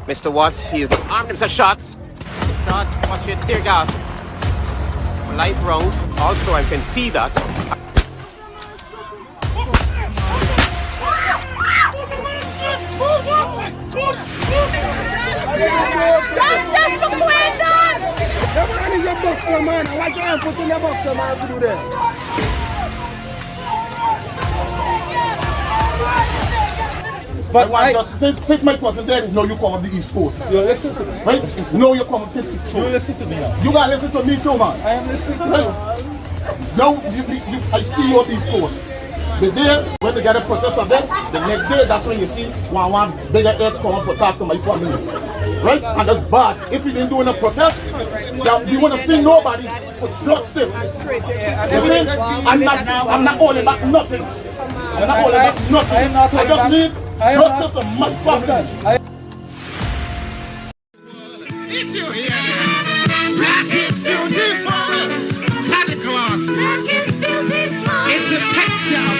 Mr. Watts, he's armed himself shots. Shots, watch it, tear gas. Live rounds. Also, I can see that. Just for Quentin! The man is a boxer, man. Why can't put in a boxer, man, to do that? But I just since my cousin there is no you come on the East Coast. You listen to me. Right? No, you come on the East Coast. You listen to me now. You gotta listen to me too, man. I am listening to you. Right? Now I see you on the East Coast. The day when they get a protest of them, the next day that's when you see one bigger heads come up to talk to my family. Right? And that's bad. If we didn't do a protest, we want to see nobody for justice. You see? I'm not holding back nothing. I'm not holding back nothing. I just need justice for my family. If you hear that, black is beautiful. Santa Claus. Black is beautiful. It's a textile.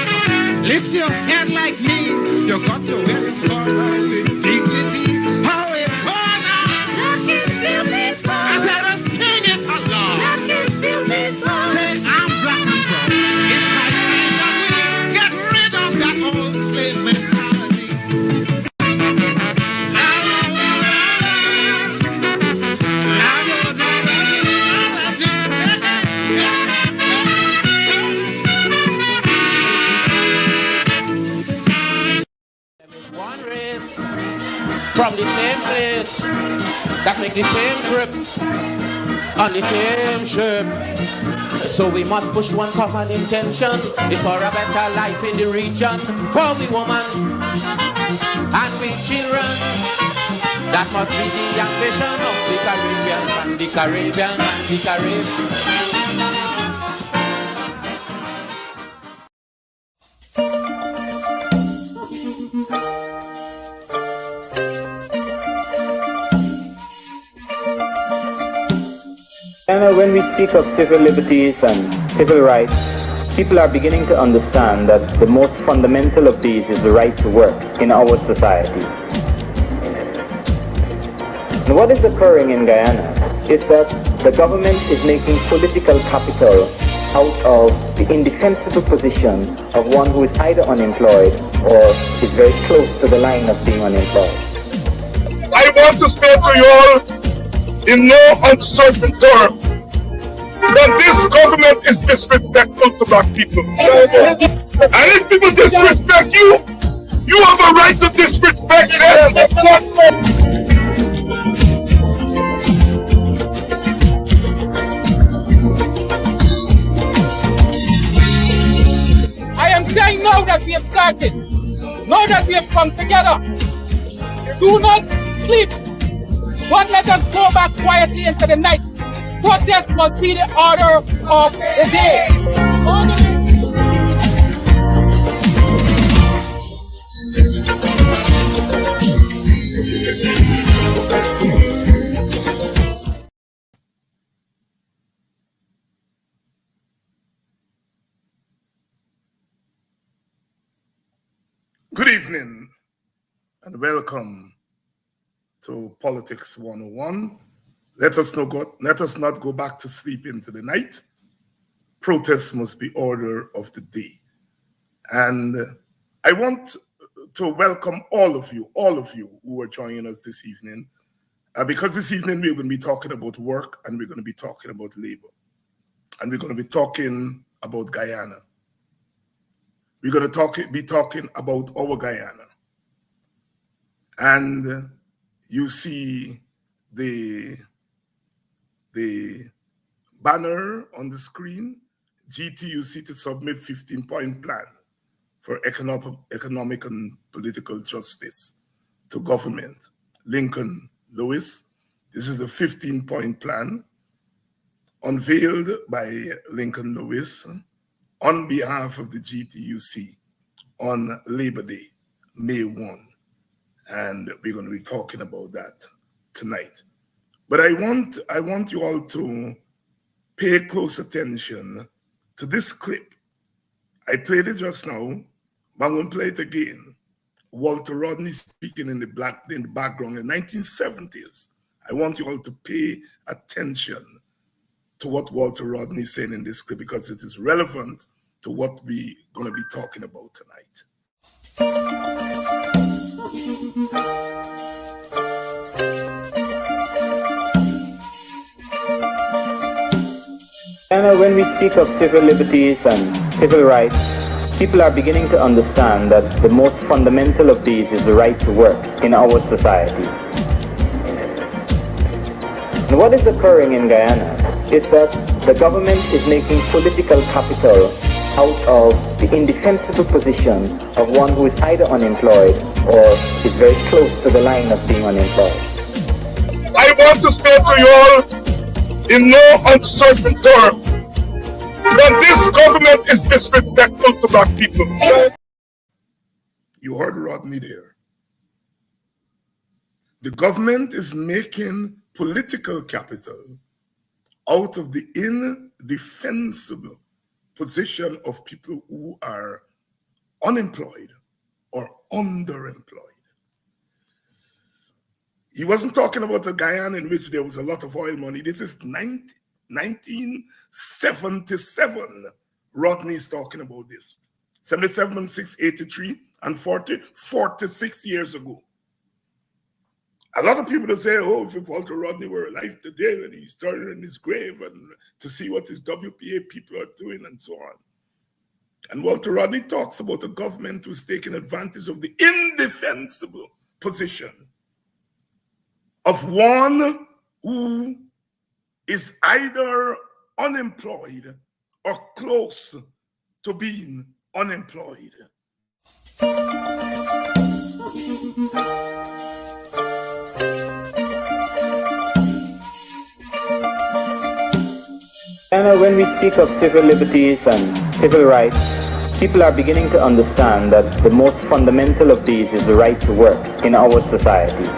Lift your head like me. You got to wear it for with dignity. How it burns out. Black is beautiful. I said, sing it along. Black is beautiful. Say, I'm black and proud. It's my time that we get rid of that old slave mentality. One race from the same place that make the same trip on the same ship. So we must push one common intention. It's for a better life in the region. For we women and we children. That must be the ambition of the Caribbean and the Caribbean and the Caribbean. When we speak of civil liberties and civil rights, people are beginning to understand that the most fundamental of these is the right to work in our society. And what is occurring in Guyana is that the government is making political capital out of the indefensible position of one who is either unemployed or is very close to the line of being unemployed. I want to say to you all, in no uncertain terms, that this government is disrespectful to black people. And if people disrespect you, you have a right to disrespect them. I am saying now that we have started, now that we have come together, do not sleep. Don't let us go back quietly into the night. Protest must be the order of the day. Good evening and welcome to Politics 101. Let us not go back to sleep into the night. Protest must be order of the day. And I want to welcome all of you who are joining us this evening, because this evening we're going to be talking about work and we're going to be talking about labor. And we're going to be talking about Guyana. We're going to be talking about our Guyana. And you see the banner on the screen, GTUC to submit 15-point plan for economic and political justice to government. Lincoln Lewis. This is a 15-point plan unveiled by Lincoln Lewis on behalf of the GTUC on Labor Day, May 1. And we're going to be talking about that tonight. But I want you all to pay close attention to this clip. I played it just now, but I'm going to play it again. Walter Rodney speaking in the background in the 1970s. I want you all to pay attention to what Walter Rodney is saying in this clip because it is relevant to what we're going to be talking about tonight. When we speak of civil liberties and civil rights, people are beginning to understand that the most fundamental of these is the right to work in our society. And what is occurring in Guyana is that the government is making political capital out of the indefensible position of one who is either unemployed or is very close to the line of being unemployed. I want to say to you all, in no uncertain terms, that this government is disrespectful to black people. You heard Rodney there. The government is making political capital out of the indefensible position of people who are unemployed or underemployed. He wasn't talking about a Guyana in which there was a lot of oil money. This is 1977. Rodney is talking about this. 77, 6, 83, and 40, 46 years ago. A lot of people say, oh, if Walter Rodney were alive today and he's turning in his grave and to see what his WPA people are doing and so on. And Walter Rodney talks about a government who's taking advantage of the indefensible position of one who is either unemployed or close to being unemployed. When we speak of civil liberties and civil rights, people are beginning to understand that the most fundamental of these is the right to work in our society.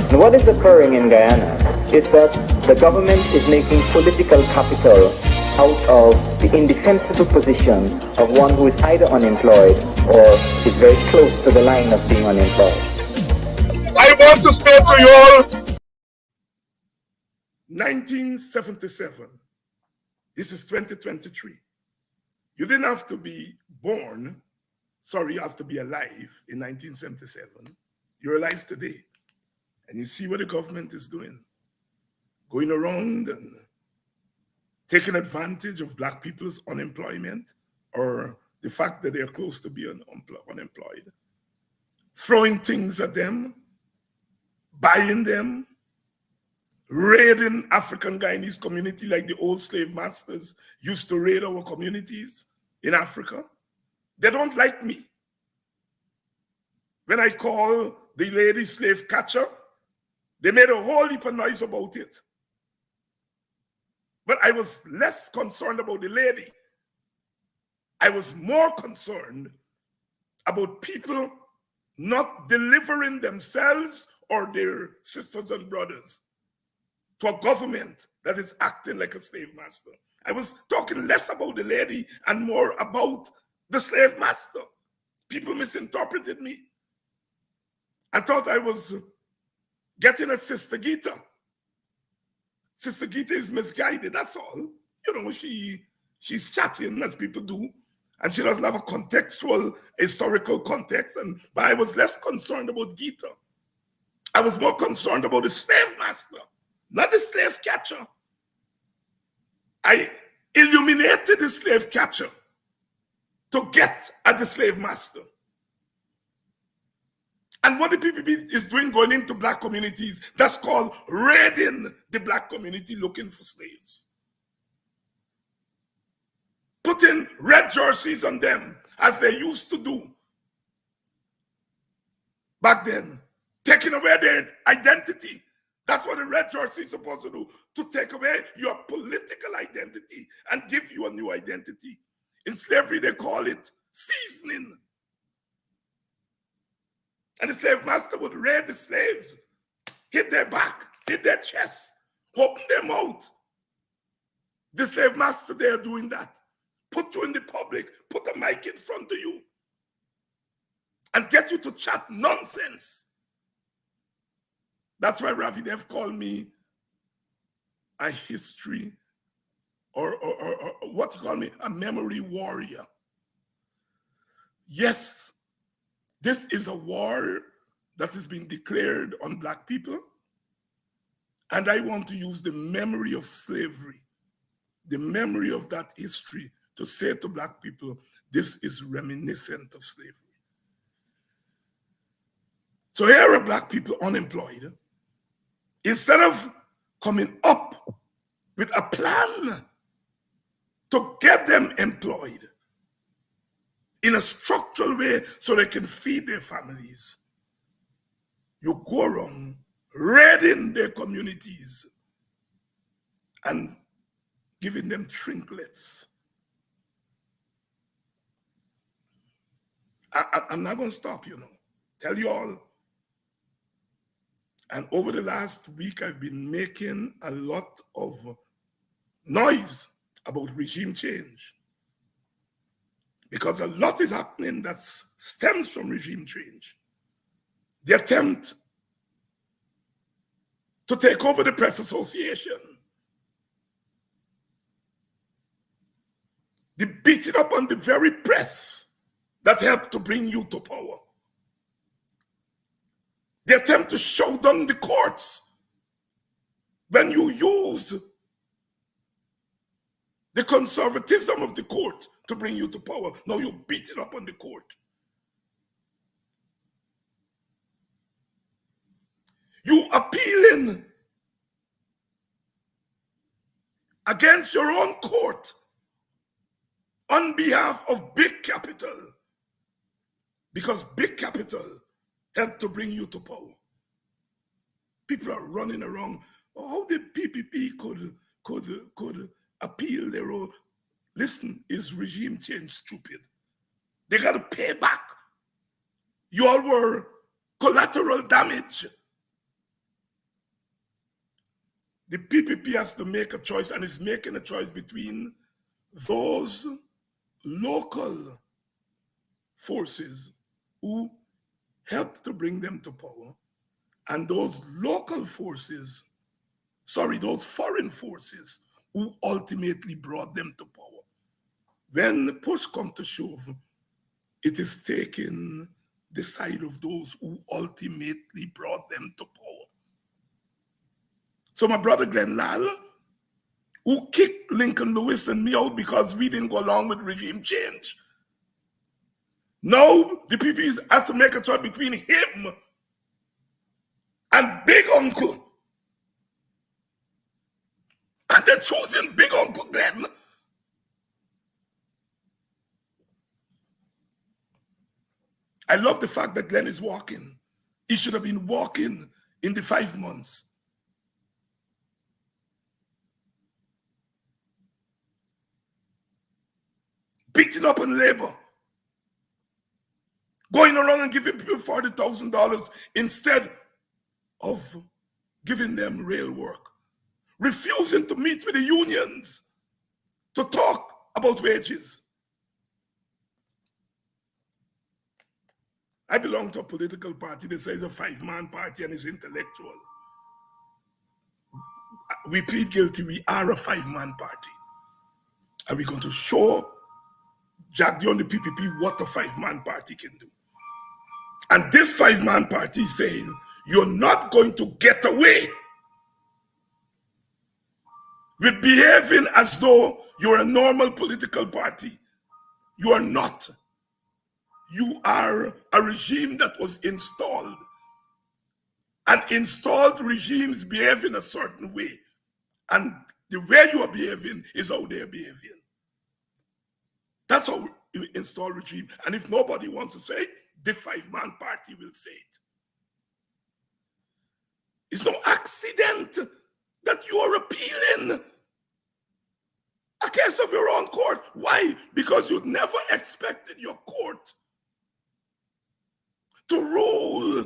And what is occurring in Guyana is that the government is making political capital out of the indefensible position of one who is either unemployed or is very close to the line of being unemployed. I want to say to you all, 1977. This is 2023. You didn't have to be born, sorry, you have to be alive in 1977. You're alive today. And you see what the government is doing. Going around and taking advantage of black people's unemployment or the fact that they're close to being unemployed. Throwing things at them, buying them, raiding African Guyanese community like the old slave masters used to raid our communities in Africa. They don't like me. When I call the lady slave catcher, they made a whole heap of noise about it. But I was less concerned about the lady. I was more concerned about people not delivering themselves or their sisters and brothers to a government that is acting like a slave master. I was talking less about the lady and more about the slave master. People misinterpreted me and thought I was getting at Sister Gita. Sister Gita is misguided, that's all. You know, she's chatting as people do, and she doesn't have a contextual, historical context, but I was less concerned about Gita. I was more concerned about the slave master, not the slave catcher. I illuminated the slave catcher to get at the slave master. And what the PPP is doing going into black communities, that's called raiding the black community looking for slaves. Putting red jerseys on them as they used to do back then. Taking away their identity. That's what a red jersey is supposed to do, to take away your political identity and give you a new identity. In slavery, they call it seasoning. And the slave master would raid the slaves hit their back, hit their chest, open their mouth. The slave master, they are doing that. Put you in the public, put a mic in front of you, and get you to chat nonsense. That's why Ravi Dev called me a history, or what you call me, a memory warrior. Yes, this is a war that has been declared on Black people, and I want to use the memory of slavery, the memory of that history, to say to Black people, this is reminiscent of slavery. So here are Black people unemployed. Instead of coming up with a plan to get them employed in a structural way so they can feed their families, you go around raiding their communities and giving them trinkets. I'm not going to stop, Tell you all. And over the last week, I've been making a lot of noise about regime change, because a lot is happening that stems from regime change. The attempt to take over the press association, the beating up on the very press that helped to bring you to power, the attempt to show down the courts when you use the conservatism of the court to bring you to power. Now you beat it up on the court. You appealing against your own court on behalf of big capital, because big capital helped to bring you to power. People are running around. Oh, how the PPP could appeal their own. Listen, is regime change stupid? They got to pay back. You all were collateral damage. The PPP has to make a choice, and is making a choice between those local forces who helped to bring them to power, and those local forces, those foreign forces who ultimately brought them to power. When push comes to shove, it is taking the side of those who ultimately brought them to power. So my brother Glenn Lal, who kicked Lincoln Lewis and me out because we didn't go along with regime change, now the PP has to make a choice between him and Big Uncle. And they're choosing Big Uncle Glenn. I love the fact that Glenn is walking. He should have been walking in the 5 months. Beating up on labor. Going around and giving people $40,000 instead of giving them real work. Refusing to meet with the unions to talk about wages. I belong to a political party that says a 5-man party and is intellectual. We plead guilty. We are a 5-man party. And we're going to show Jack Dion, the PPP, what a 5-man party can do. And this 5-man party is saying, you're not going to get away with behaving as though you're a normal political party. You are not. You are a regime that was installed. And installed regimes behave in a certain way. And the way you are behaving is how they're behaving. That's how you install regime. And if nobody wants to say it, the 5-man party will say it. It's no accident that you are appealing a case of your own court. Why? Because you never expected your court to rule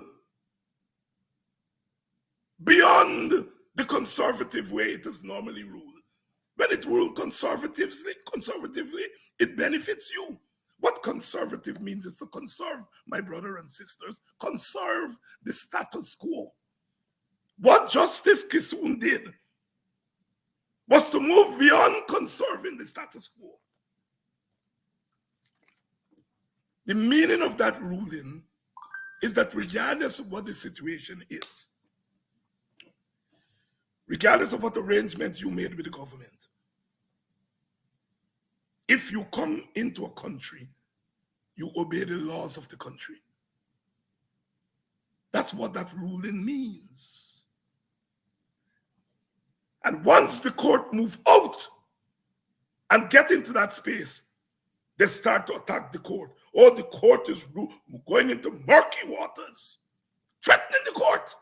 conservative way it is normally ruled. When it ruled conservatively, it benefits you. What conservative means is to conserve, my brother and sisters, conserve the status quo. What Justice Kissoon did was to move beyond conserving the status quo. The meaning of that ruling is that regardless of what the situation is, regardless of what arrangements you made with the government, if you come into a country, you obey the laws of the country. That's what that ruling means. And once the court move out and get into that space, they start to attack the court. Oh, the court is going into murky waters, threatening the court.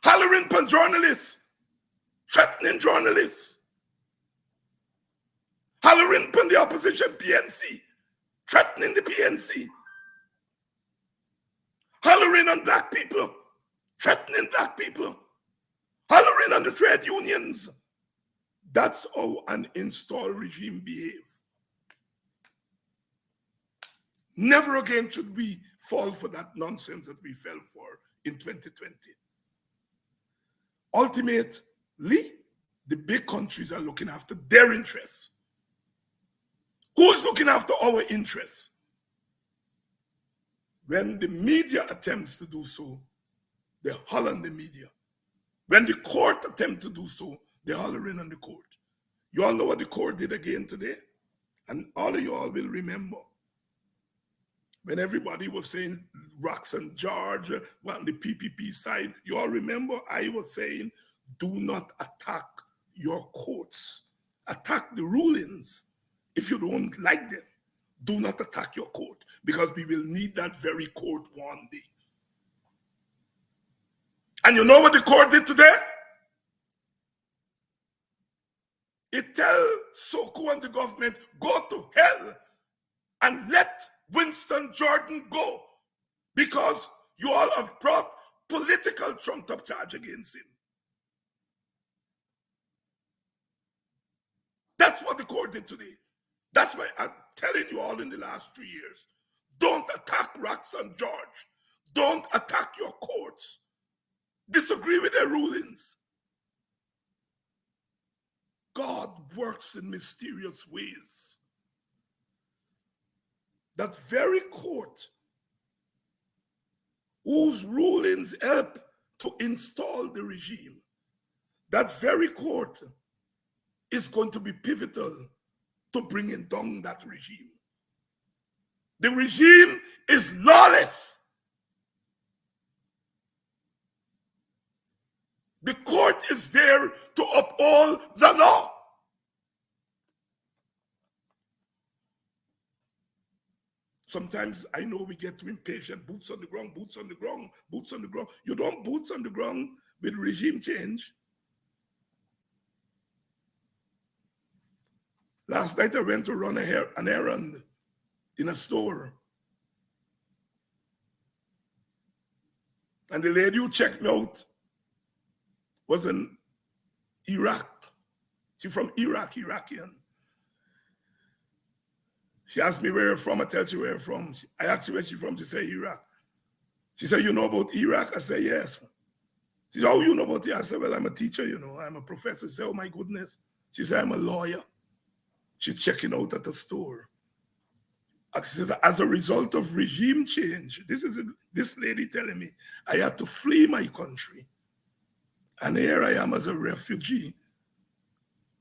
Hollering upon journalists, threatening journalists. Hollering upon the opposition PNC, threatening the PNC. Hollering on black people, threatening black people. Hollering on the trade unions. That's how an installed regime behaves. Never again should we fall for that nonsense that we fell for in 2020. Ultimately, the big countries are looking after their interests. Who is looking after our interests? When the media attempts to do so, they holler on the media. When the court attempts to do so, they hollering on the court. You all know what the court did again today? And all of you all will remember. When everybody was saying Roxanne George on the PPP side, you all remember I was saying, do not attack your courts. Attack the rulings. If you don't like them, do not attack your court, because we will need that very court one day. And you know what the court did today? It tells Soko and the government, go to hell and let Winston Jordan go, because you all have brought political trumped-up charge against him. That's what the court did today. That's why I'm telling you all in the last 3 years, don't attack Roxanne George. Don't attack your courts. Disagree with their rulings. God works in mysterious ways. That very court whose rulings help to install the regime, that very court is going to be pivotal to bringing down that regime. The regime is lawless. The court is there to uphold the law. Sometimes I know we get too impatient. Boots on the ground, boots on the ground, boots on the ground. You don't boots on the ground with regime change. Last night I went to run an errand in a store. And the lady who checked me out was in Iraq. She's from Iraq, Iraqian. She asked me where you're from. I tell her where you're from. I asked her where she's from. She said Iraq. She said, you know about Iraq? I said, yes. She said, how you know about it? I said, well, I'm a teacher, you know. I'm a professor. She said, oh my goodness. She said, I'm a lawyer. She's checking out at the store. She said, as a result of regime change, this lady telling me, I had to flee my country. And here I am as a refugee,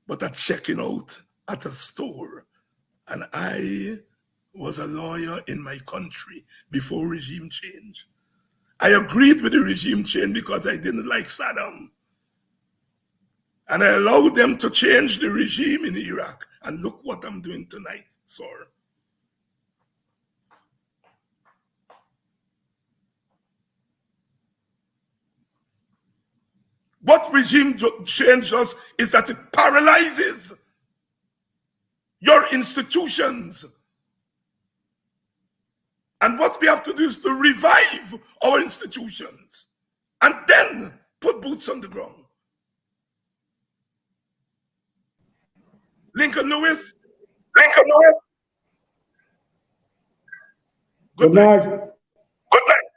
but I'm checking out at a store. And I was a lawyer in my country before regime change. I agreed with the regime change because I didn't like Saddam. And I allowed them to change the regime in Iraq. And look what I'm doing tonight, sir. What regime change does is that it paralyzes your institutions. And what we have to do is to revive our institutions. and then put boots on the ground. Lincoln Lewis. Good night. Good night.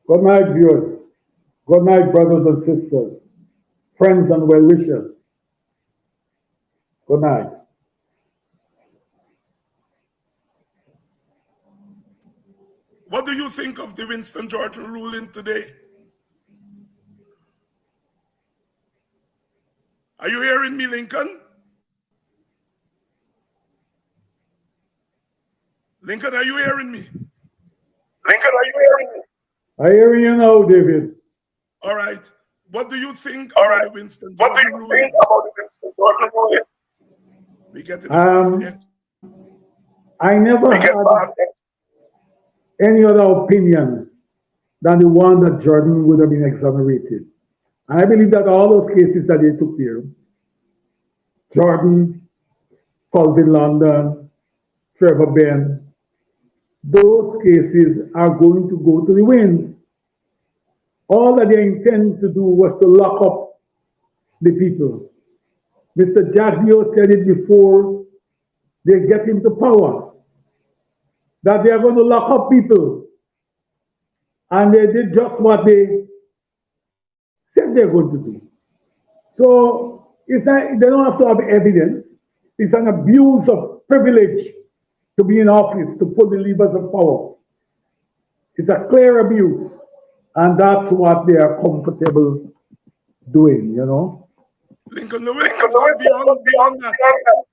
Good night, viewers. Good night, brothers and sisters, friends and well-wishers. Good night. What do you think of the Winston Churchill ruling today? Are you hearing me, Lincoln? Lincoln, are you hearing me? I hear you now, David. All right. What do you think about the Winston Churchill ruling? We get it. I never had any other opinion than the one that Jordan would have been exonerated. And I believe that all those cases that they took there, Jordan, Colvin London, Trevor Ben, those cases are going to go to the winds. All that they intend to do was to lock up the people. Mr. Jagdeo said it before they get into power, that they are going to lock up people. And they did just what they said they're going to do. So it's not, they don't have to have evidence. It's an abuse of privilege to be in office, to pull the levers of power. It's a clear abuse. And that's what they are comfortable doing, you know. Lincoln Lewis, beyond that,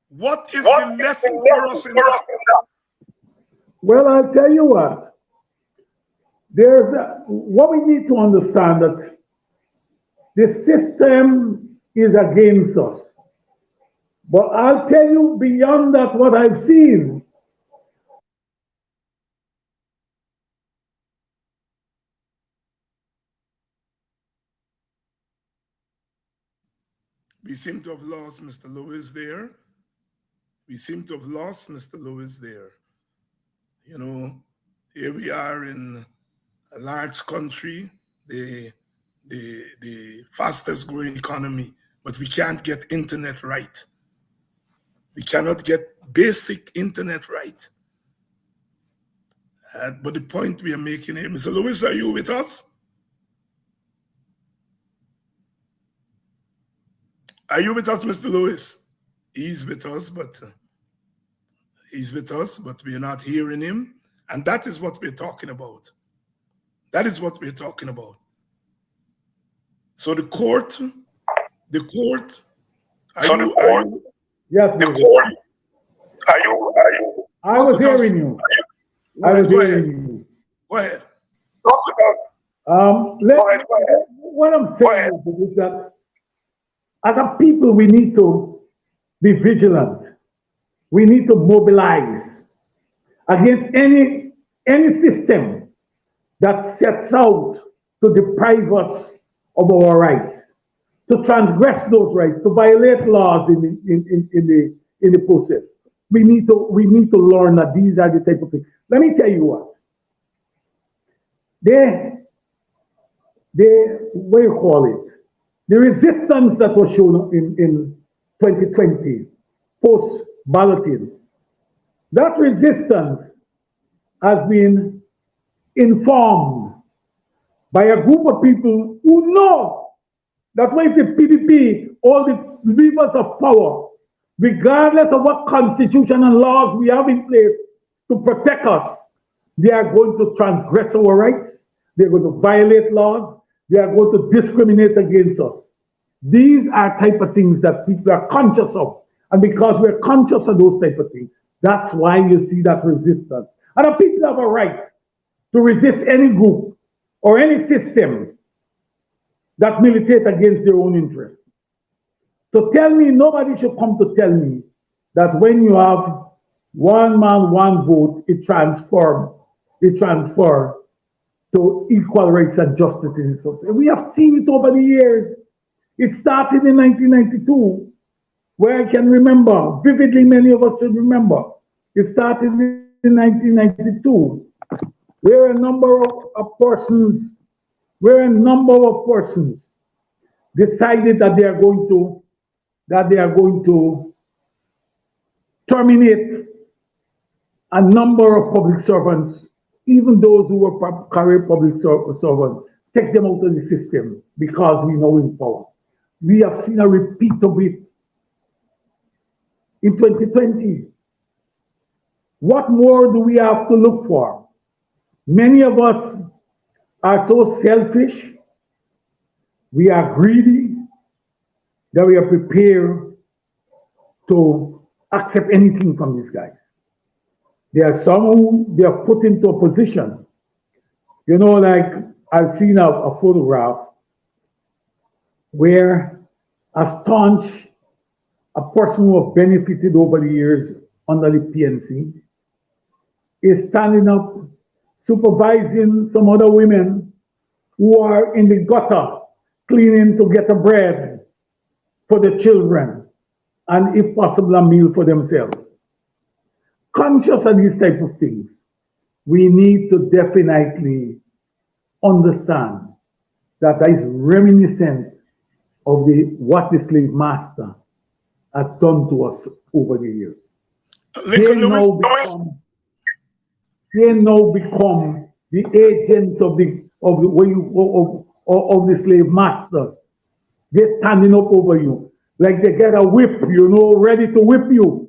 what is the lesson for us in that? Well, I'll tell you what. What we need to understand that the system is against us. But I'll tell you beyond that what I've seen. We seem to have lost Mr. Lewis there. You know, here we are in a large country, the fastest growing economy, but we can't get internet right. We cannot get basic internet right. But the point we are making here, Mr. Lewis, are you with us? Are you with us, Mr. Lewis? He's with us, but we are not hearing him. And that is what we're talking about. So the court, Yes, the court. Are you? I was hearing you. Go ahead. What I'm saying is that as a people, we need to be vigilant. We need to mobilize against any system that sets out to deprive us of our rights, to transgress those rights, to violate laws in the process. We need to learn that these are the type of things. Let me tell you what. What do you call it? The resistance that was shown in 2020, post-balloting, that resistance has been informed by a group of people who know that when the PDP, all the levers of power, regardless of what constitution and laws we have in place to protect us, they are going to transgress our rights, they're going to violate laws, they are going to discriminate against us. These are type of things that people are conscious of. And because we're conscious of those type of things, that's why you see that resistance. And the people have a right to resist any group or any system that militate against their own interests. So tell me, nobody should come to tell me that when you have one man, one vote, it transfers to equal rights and justice in society. We have seen it over the years. It started in 1992, where I can remember, vividly many of us should remember. It started in 1992, where a number of persons where a number of persons decided that they are going to terminate a number of public servants, even those who were career public servants, take them out of the system because we know in power. We have seen a repeat of it in 2020. What more do we have to look for? Many of us are so selfish, we are greedy, that we are prepared to accept anything from these guys. There are some who they are put into a position. You know, like I've seen a photograph where a staunch, a person who has benefited over the years under the PNC is standing up, supervising some other women who are in the gutter, cleaning to get a bread for the children, and if possible, a meal for themselves. Conscious of these type of things, we need to definitely understand that is reminiscent of what the slave master has done to us over the years. They now become the agents of the slave master. They're standing up over you, like they get a whip, you know, ready to whip you.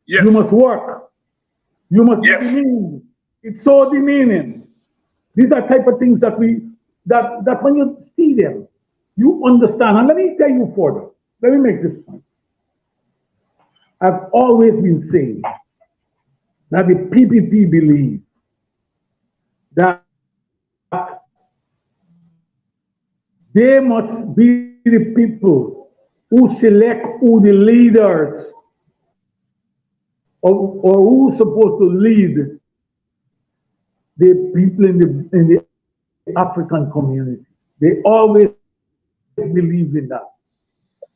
Yes. You must work. You must be demeaning. It's so demeaning. These are type of things that that when you see them, you understand. And let me tell you further. Let me make this point. I've always been saying that the PPP believe that they must be the people who select who the leaders or who's supposed to lead the people in the African community. They always believe in that.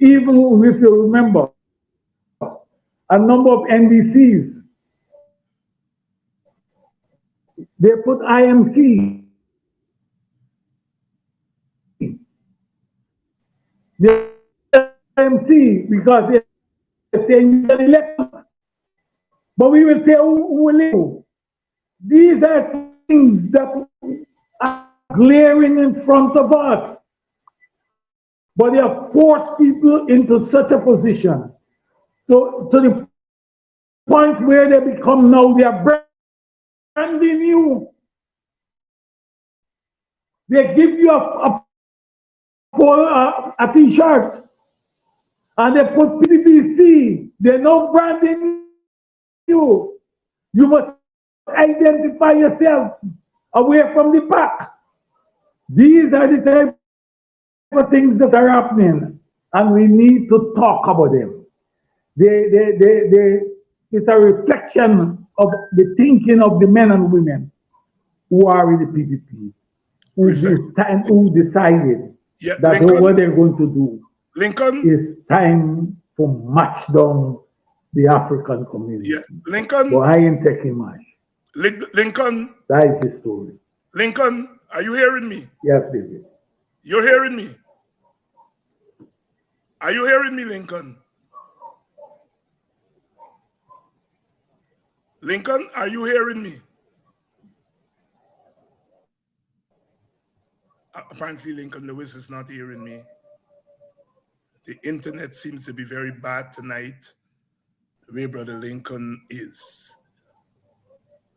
Even if you remember, a number of NDCs, they put IMC. The IMC because they're saying you're elected. But we will say who will live. These are things that are glaring in front of us. But they have forced people into such a position to the point where they become now, they are branding you. They give you a t-shirt and they put PDBC. They're now branding you. You must identify yourself away from the pack. These are the type of things that are happening, and we need to talk about them. It's a reflection of the thinking of the men and women who are in the PPP, who decided that Lincoln, what they're going to do is time to match down the African community. Yeah, Lincoln. But I ain't taking much. Lincoln. That is the story. Lincoln, are you hearing me? Yes, David. You're hearing me? Are you hearing me, Lincoln? Lincoln, are you hearing me? Apparently, Lincoln Lewis is not hearing me. The internet seems to be very bad tonight, the way Brother Lincoln is.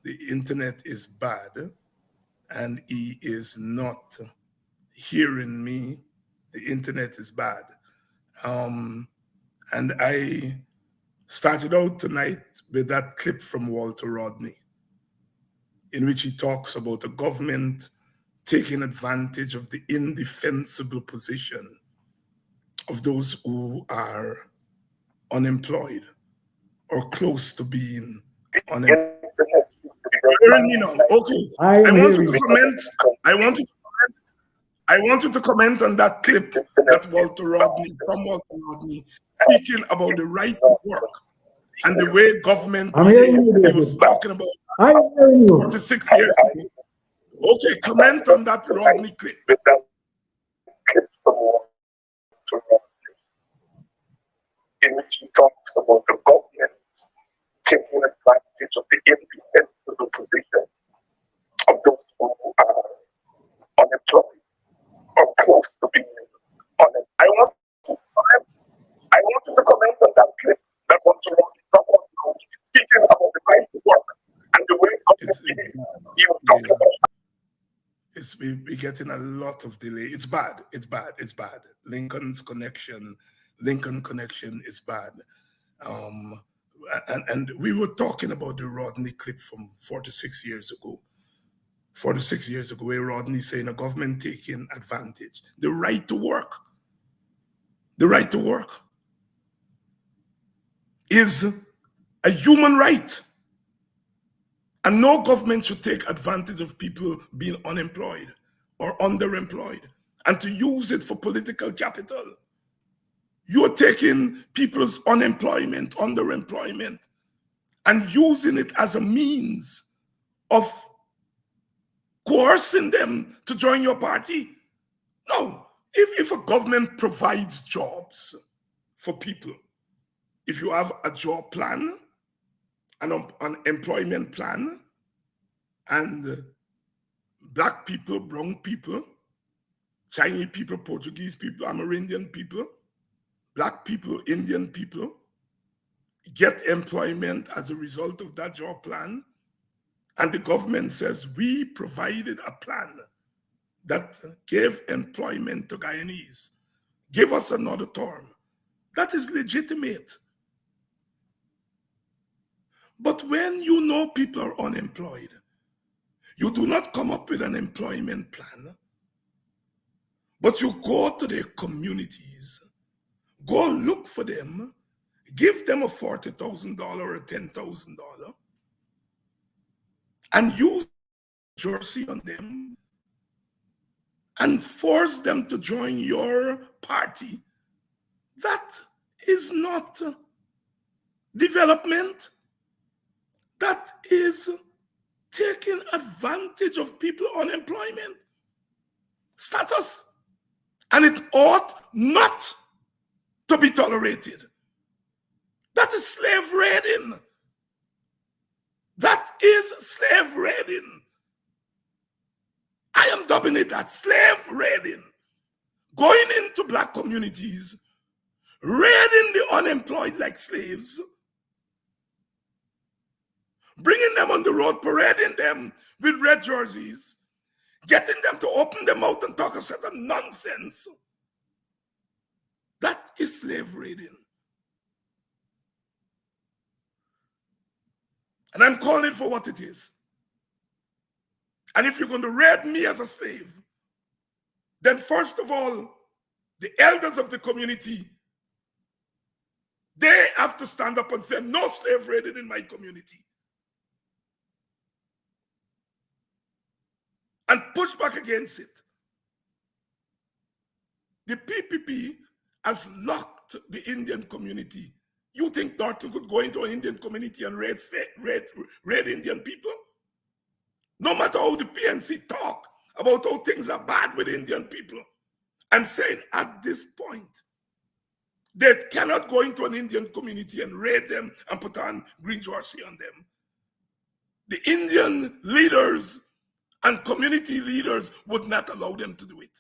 The internet is bad, and he is not hearing me. The internet is bad. And I started out tonight with that clip from Walter Rodney, in which he talks about the government taking advantage of the indefensible position of those who are unemployed or close to being unemployed. Hearing me now? Okay. I want you to comment. I want you to comment on that clip that Walter Rodney speaking about the right to work and the way government behaves. He was talking about 46 years ago. Okay, comment on that Rodney clip. With that clip from Walter Rodney, in which he talks about the government taking advantage of the indefensible position of those who are unemployed or close to being unemployed. I want you to comment on that clip that Walter Rodney talked about, speaking about the right to work and the way he was talking about. We're getting a lot of delay. It's bad. It's bad. It's bad. Lincoln connection is bad. And we were talking about the Rodney clip from 46 years ago. 46 years ago, where Rodney saying a government taking advantage. The right to work. The right to work is a human right. And no government should take advantage of people being unemployed or underemployed and to use it for political capital. You're taking people's unemployment, underemployment, and using it as a means of coercing them to join your party. No, if a government provides jobs for people, if you have a job plan, an employment plan, and black people, brown people, Chinese people, Portuguese people, Amerindian people, black people, Indian people get employment as a result of that job plan, and the government says, we provided a plan that gave employment to Guyanese. Give us another term. That is legitimate. But when you know people are unemployed, you do not come up with an employment plan, but you go to their communities, go look for them, give them a $40,000 or $10,000, and use jersey on them and force them to join your party. That is not development. That is taking advantage of people unemployment status. And it ought not to be tolerated. That is slave raiding. That is slave raiding. I am dubbing it that, slave raiding. Going into black communities, raiding the unemployed like slaves, bringing them on the road, parading them with red jerseys, getting them to open their mouth and talk a set of nonsense. That is slave raiding. And I'm calling it for what it is. And if you're going to raid me as a slave, then first of all, the elders of the community, they have to stand up and say, no slave raiding in my community. And push back against it. The PPP has locked the Indian community. You think Norton could go into an Indian community and raid Indian people? No matter how the PNC talk about how things are bad with Indian people, I'm saying at this point, they cannot go into an Indian community and raid them and put on green jersey on them. The Indian leaders and community leaders would not allow them to do it.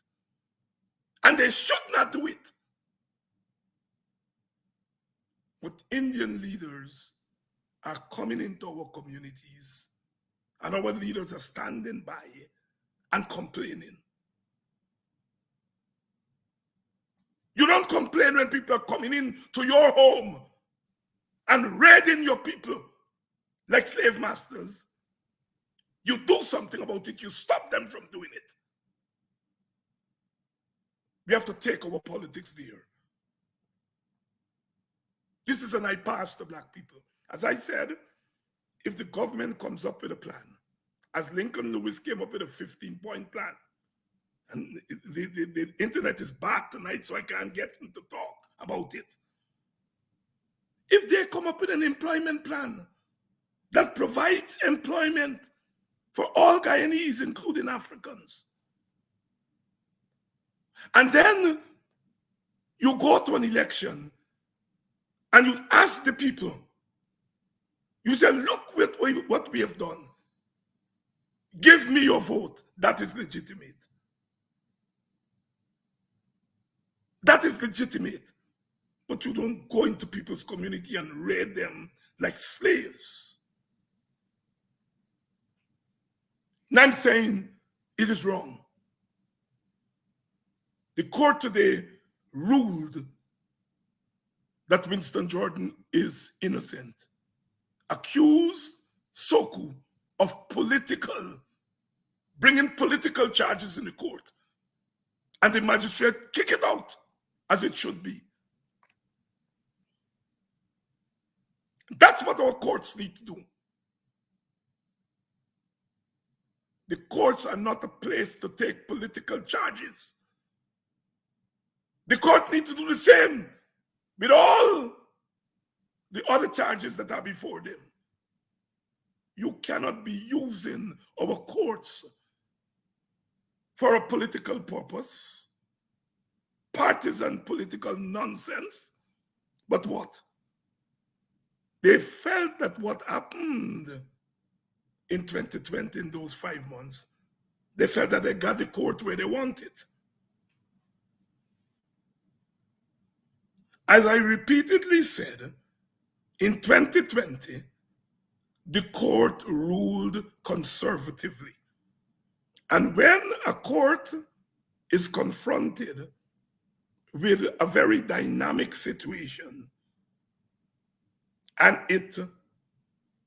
And they should not do it. But Indian leaders are coming into our communities, and our leaders are standing by and complaining. You don't complain when people are coming in to your home and raiding your people like slave masters. You do something about it. You stop them from doing it. We have to take our politics there. This is an impasse to black people. As I said, if the government comes up with a plan, as Lincoln Lewis came up with a 15-point plan, and the internet is bad tonight, so I can't get him to talk about it. If they come up with an employment plan that provides employment for all Guyanese, including Africans. And then you go to an election and you ask the people, you say, look what we have done. Give me your vote. That is legitimate. That is legitimate. But you don't go into people's community and raid them like slaves. And I'm saying it is wrong. The court today ruled that Winston Jordan is innocent, accused Soku of bringing political charges in the court. And the magistrate kick it out as it should be. That's what our courts need to do. The courts are not a place to take political charges. The court needs to do the same with all the other charges that are before them. You cannot be using our courts for a political purpose, partisan political nonsense. But what? They felt that what happened in 2020, in those 5 months, they felt that they got the court where they wanted. As I repeatedly said, in 2020, the court ruled conservatively. And when a court is confronted with a very dynamic situation and it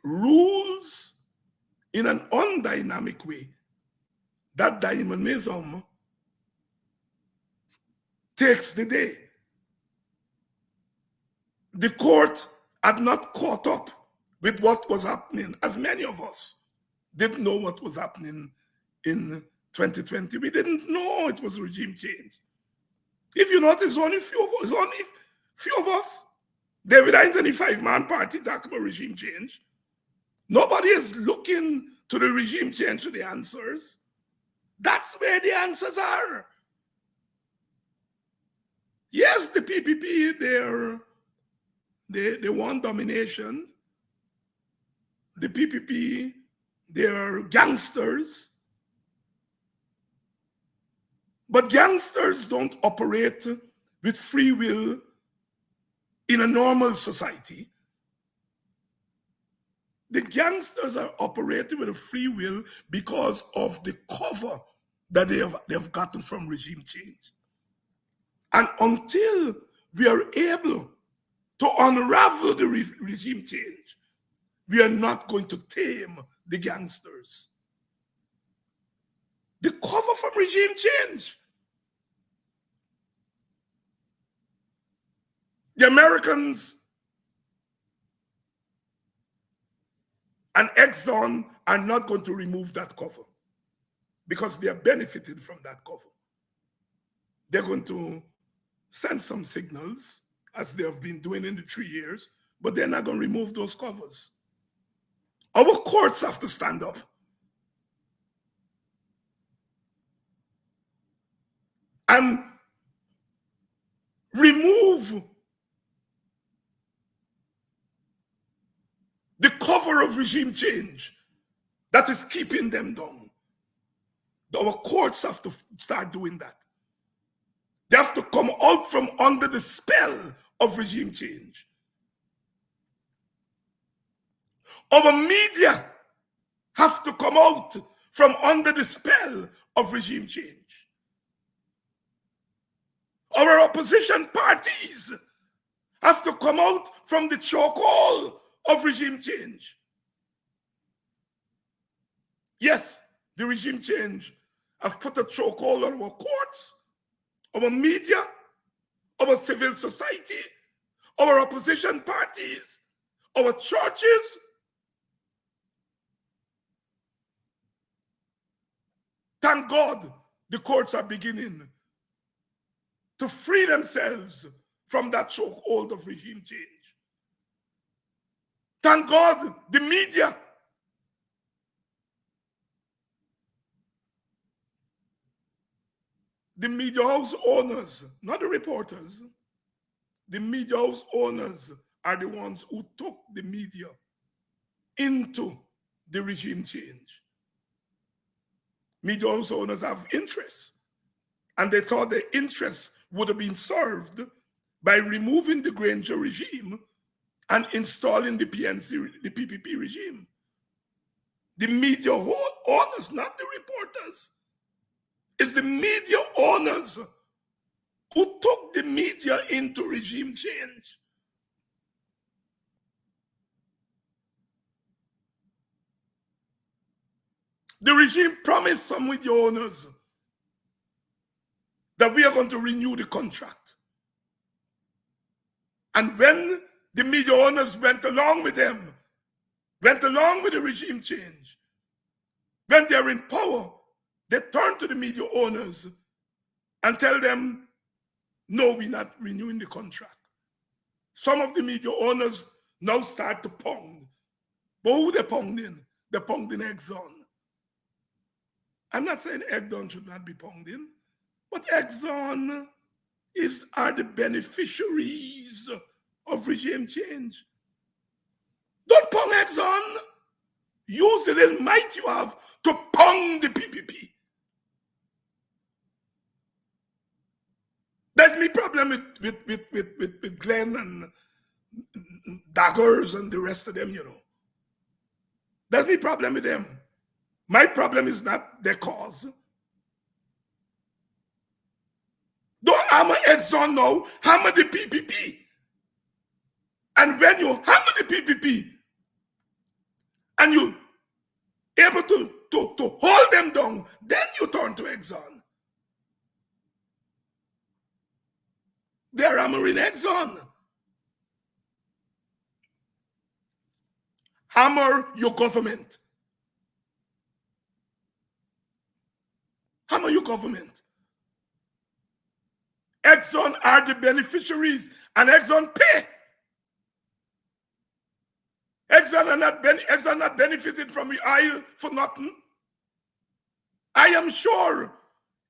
rules in an undynamic way, that dynamism takes the day. The court had not caught up with what was happening, as many of us didn't know what was happening in 2020. We didn't know it was regime change. If you notice, only few of us, David Hines and the 5-man party talk about regime change. Nobody is looking to the regime change for the answers. That's where the answers are. Yes, the PPP, they want domination. The PPP, they're gangsters. But gangsters don't operate with free will in a normal society. The gangsters are operating with a free will because of the cover that they have gotten from regime change. And until we are able to unravel the regime change, we are not going to tame the gangsters. The cover from regime change. The Americans and Exxon are not going to remove that cover because they are benefited from that cover. They're going to send some signals, as they have been doing in the 3 years, but they're not going to remove those covers. Our courts have to stand up. And remove the cover of regime change that is keeping them down. Our courts have to start doing that. They have to come out from under the spell of regime change. Our media have to come out from under the spell of regime change. Our opposition parties have to come out from the chokehold of regime change. Yes, the regime change have put a chokehold on our courts, our media, our civil society, our opposition parties, our churches. Thank God the courts are beginning to free themselves from that chokehold of regime change. Thank God the media the media house owners, not the reporters, the media house owners are the ones who took the media into the regime change. Media house owners have interests, and they thought their interests would have been served by removing the Granger regime and installing the PNC, the PPP regime. The media owners, not the reporters. It's the media owners who took the media into regime change. The regime promised some media owners that we are going to renew the contract. And when the media owners went along with them, went along with the regime change, when they're in power, they turn to the media owners and tell them, no, we're not renewing the contract. Some of the media owners now start to pound. But who they pound in? They pound in Exxon. I'm not saying Exxon should not be pounded in, but Exxon are the beneficiaries of regime change. Don't pound Exxon. Use the little might you have to pound the PPP. That's my problem with Glenn and Daggers and the rest of them, you know. That's my problem with them. My problem is not their cause. Don't hammer Exxon now, hammer the PPP. And when you hammer the PPP and you able to hold them down, then you turn to Exxon. They're hammering Exxon. Hammer your government. Hammer your government. Exxon are the beneficiaries and Exxon pay. Exxon not benefited from the oil for nothing. I am sure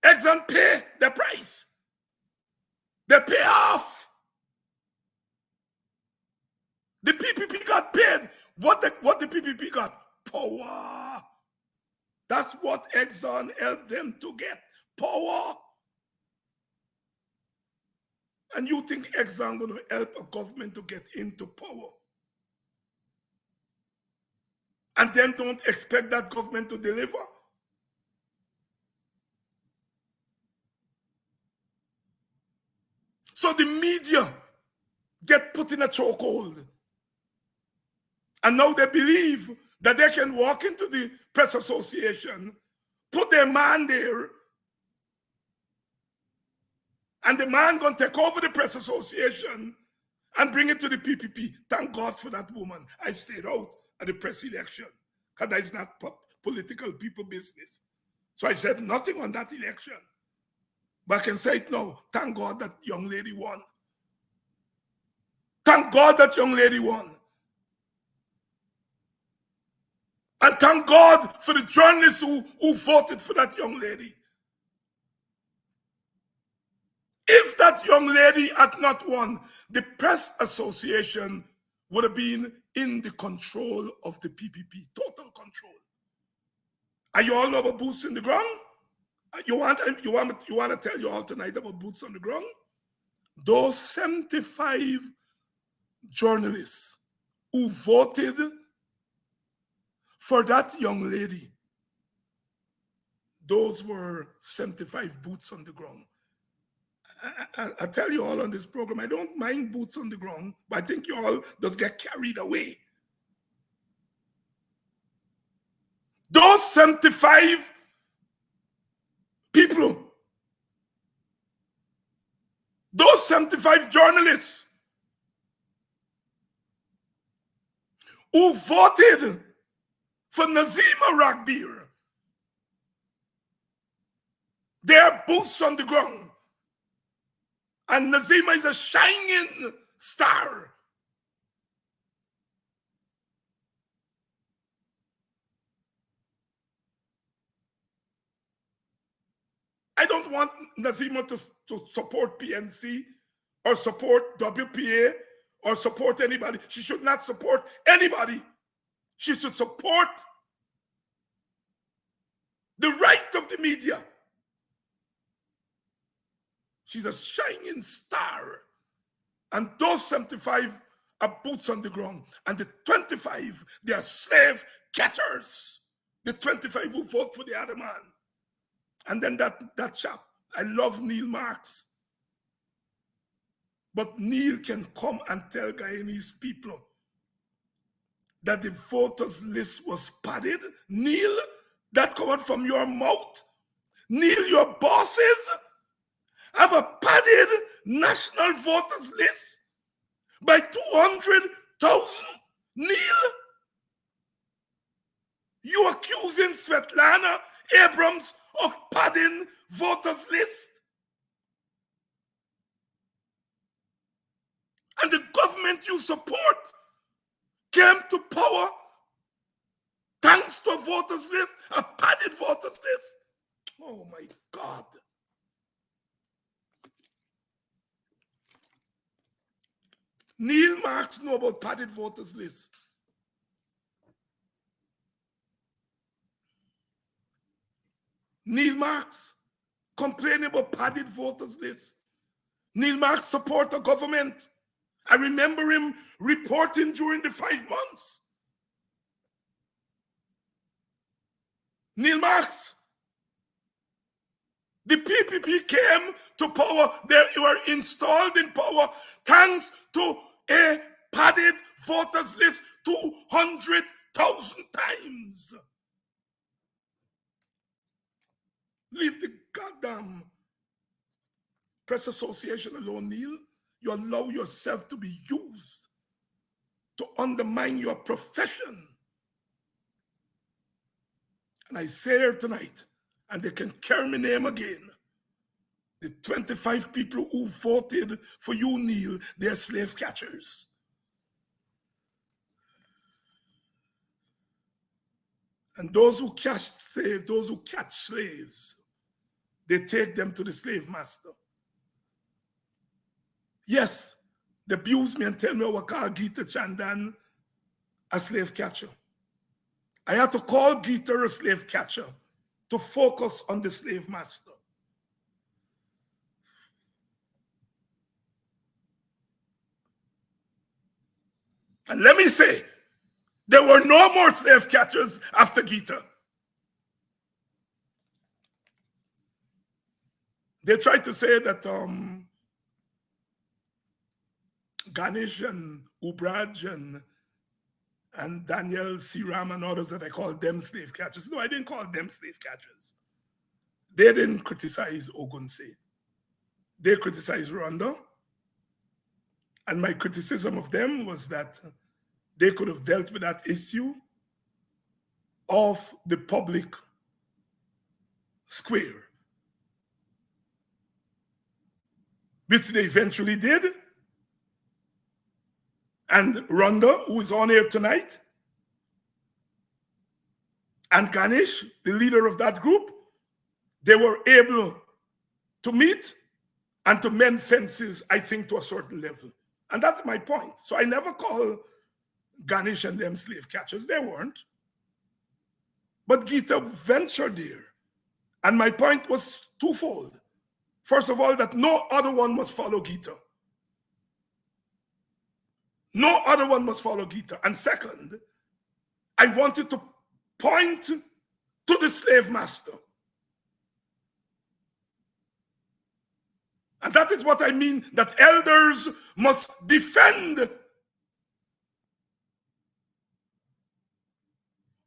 Exxon pay the price. They pay off. The PPP got paid. What the PPP got? Power. That's what Exxon helped them to get. Power. And you think Exxon going to help a government to get into power? And then don't expect that government to deliver? So the media get put in a chokehold. And now they believe that they can walk into the press association, put their man there, and the man gonna take over the press association and bring it to the PPP. Thank God for that woman. I stayed out at the press election because that is not political people business. So I said nothing on that election. But I can say it now. Thank God that young lady won. Thank God that young lady won. And thank God for the journalists who voted for that young lady. If that young lady had not won, the press association would have been in the control of the PPP, total control. And you all know about boots in the ground? You want to tell you all tonight about boots on the ground? Those 75 journalists who voted for that young lady, those were 75 boots on the ground. I tell you all on this program, I don't mind boots on the ground, but I think you all just get carried away. Those 75 people, those 75 journalists who voted for Nazima Ragbir, they're boots on the ground. And Nazima is a shining star. I don't want Nazima to support PNC or support WPA or support anybody. She should not support anybody. She should support the right of the media. She's a shining star. And those 75 are boots on the ground. And the 25, they are slave catchers. The 25 who vote for the other man. And then that chap, I love Neil Marks. But Neil can come and tell Guyanese people that the voters list was padded. Neil, that coming from your mouth. Neil, your bosses have a padded national voters list by 200,000. Neil, you accusing Svetlana Abrams of padding voters list? And the government you support came to power thanks to a voters list, a padded voters list. Oh my God. Neil Marks know about padded voters list. Neil Marks complaining about padded voters list. Neil Marks support the government. I remember him reporting during the 5 months. Neil Marks, the PPP came to power. They were installed in power thanks to a padded voters list 200,000 times. Leave the goddamn press association alone, Neil. You allow yourself to be used to undermine your profession. And I say here tonight, and they can carry my name again, the 25 people who voted for you, Neil, they're slave catchers. And those who catch slaves, they take them to the slave master. Yes, they abuse me and tell me I will call Gita Chandan a slave catcher. I had to call Gita a slave catcher to focus on the slave master. And let me say, there were no more slave catchers after Gita. They tried to say that Ganesh and Ubraj and Daniel C. Ram and others that I called them slave catchers. No, I didn't call them slave catchers. They didn't criticize Ogunse. They criticized Rwanda. And my criticism of them was that they could have dealt with that issue off the public square, which they eventually did. And Rhonda, who is on here tonight, and Ganesh, the leader of that group, they were able to meet and to mend fences, I think, to a certain level. And that's my point. So I never call Ganesh and them slave catchers. They weren't. But Gita ventured there. And my point was twofold. First of all, that no other one must follow Gita. No other one must follow Gita. And second, I wanted to point to the slave master. And that is what I mean, that elders must defend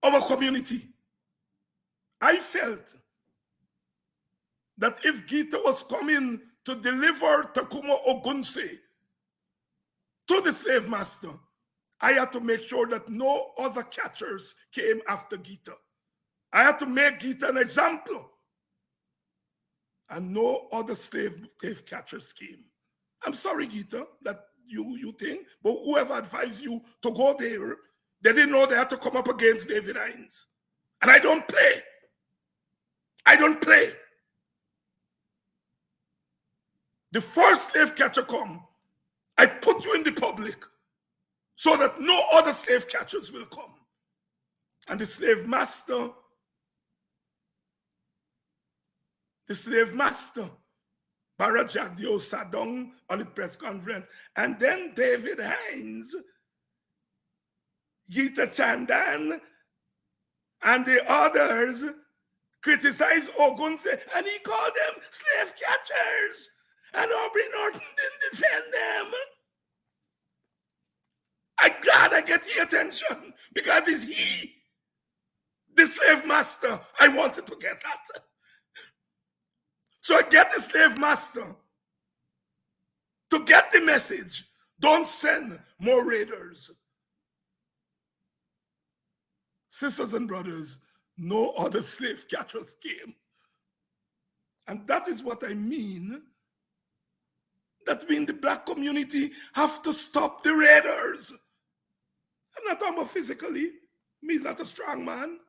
our community. I felt that if Gita was coming to deliver Takuma Ogunse to the slave master, I had to make sure that no other catchers came after Gita. I had to make Gita an example. And no other slave catchers came. I'm sorry, Gita, that you think, but whoever advised you to go there, they didn't know they had to come up against David Hines. And I don't play. I don't play. the first slave catcher come, I put you in the public so that no other slave catchers will come. And the slave master, Barra Jagdio sat down on the press conference, and then David Hines, Gita Chandan, and the others criticized Ogunse, and he called them slave catchers, and Aubrey Norton didn't defend them. I'm glad I get the attention, because it's he, the slave master, I wanted to get at. So I get the slave master to get the message. Don't send more raiders. Sisters and brothers, no other slave catchers came. And that is what I mean, that we in the black community have to stop the raiders. I'm not talking about physically. Me's not a strong man.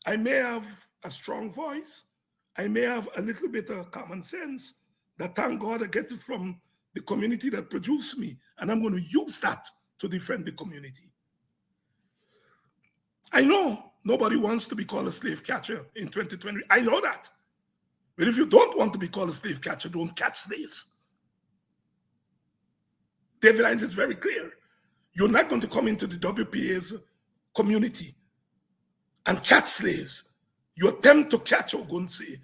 I may have a strong voice. I may have a little bit of common sense. That, thank God, I get it from the community that produced me. And I'm going to use that to defend the community. I know nobody wants to be called a slave catcher in 2020. I know that. But if you don't want to be called a slave catcher, don't catch slaves. David Hines is very clear. You're not going to come into the WPA's community and catch slaves. You attempt to catch Ogunse,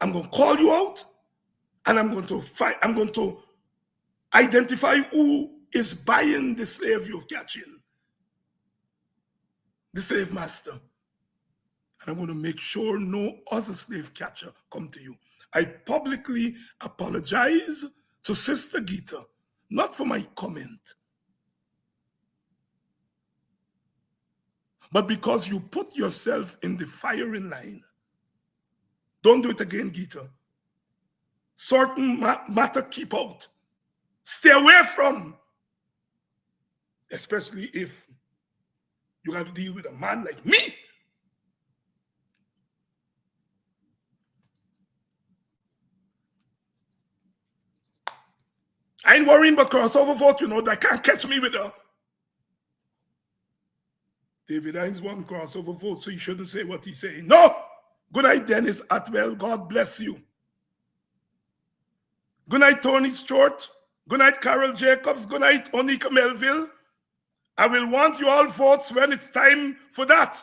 I'm going to call you out, and I'm going to identify who is buying the slave you're catching, the slave master. And I'm going to make sure no other slave catcher come to you. I publicly apologize to Sister Gita, not for my comment, but because you put yourself in the firing line. Don't do it again, Gita. Certain matter keep out. Stay away from. Especially if you have to deal with a man like me. I ain't worrying about crossover vote, you know, they can't catch me with a. David Hines won crossover vote, so he shouldn't say what he's saying. No! Good night, Dennis Atwell. God bless you. Good night, Tony Stewart. Good night, Carol Jacobs. Good night, Onika Melville. I will want you all votes when it's time for that.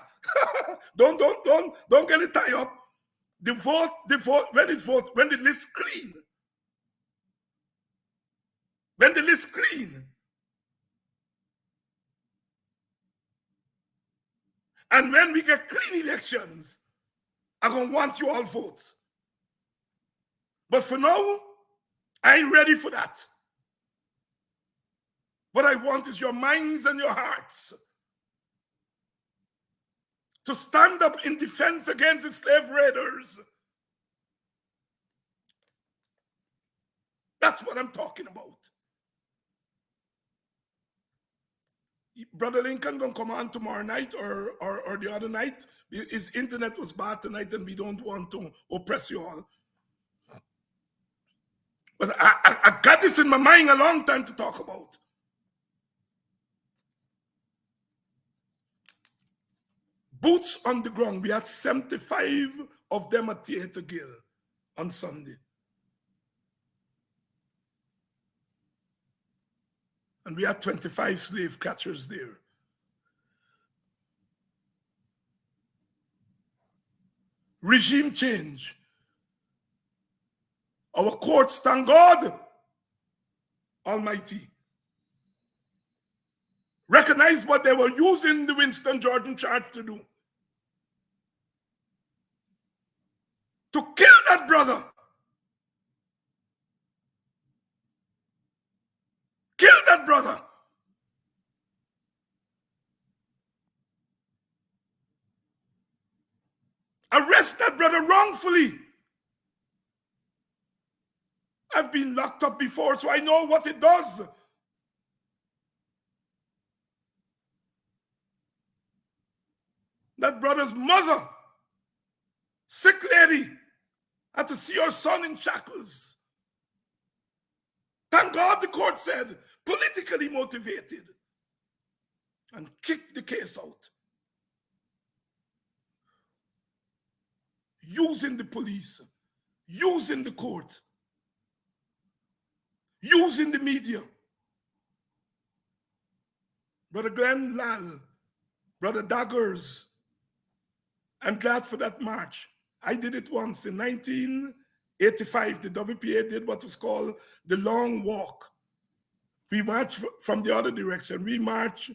Don't get it tied up. The vote, when the list clean. When the list clean. And when we get clean elections, I'm going to want you all votes. But for now, I ain't ready for that. What I want is your minds and your hearts to stand up in defense against the slave raiders. That's what I'm talking about. Brother Lincoln gonna come on tomorrow night or the other night. His internet was bad tonight and we don't want to oppress you all. But I got this in my mind a long time to talk about. Boots on the ground. We had 75 of them at Theatre Gill on Sunday. And we had 25 slave catchers there. Regime change. Our courts, thank God Almighty, recognize what they were using the Winston Jordan charge to do. To kill that brother. Kill that brother. Arrest that brother wrongfully. I've been locked up before, so I know what it does. That brother's mother, sick lady, and to see your son in shackles. Thank God the court said politically motivated and kicked the case out. Using the police, using the court, using the media. Brother Glenn Lal, Brother Daggers, I'm glad for that march. I did it once in 1985. The WPA did what was called the long walk. We marched from the other direction. We marched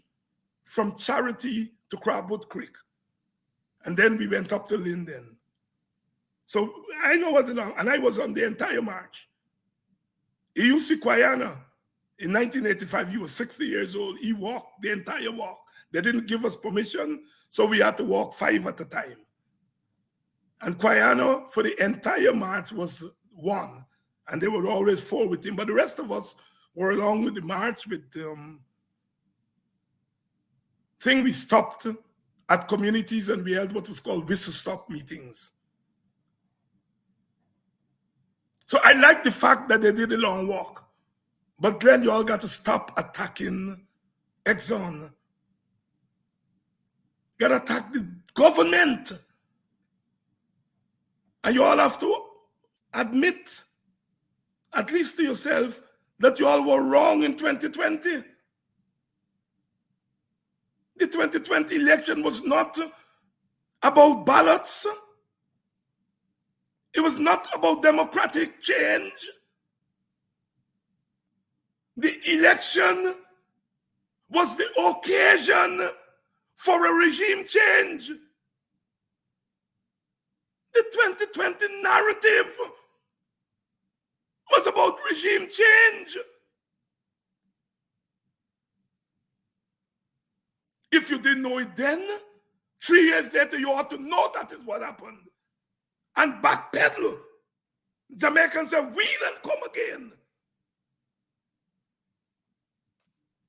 from Charity to Crabwood Creek. And then we went up to Linden. So I know what's long, and I was on the entire march. GTUC Quayana, in 1985, he was 60 years old. He walked the entire walk. They didn't give us permission, so we had to walk 5 at a time. And Quayano, for the entire march, was 1. And they were always 4 with him. But the rest of us were along with the march with thing. We stopped at communities and we held what was called whistle-stop meetings. So I like the fact that they did a long walk. But Glenn, you all got to stop attacking Exxon. You got to attack the government. And you all have to admit, at least to yourself, that you all were wrong in 2020. The 2020 election was not about ballots. It was not about democratic change. The election was the occasion for a regime change. The 2020 narrative was about regime change. If you didn't know it then, 3 years later, you ought to know that is what happened. And backpedal. Jamaicans say, wheel and come again.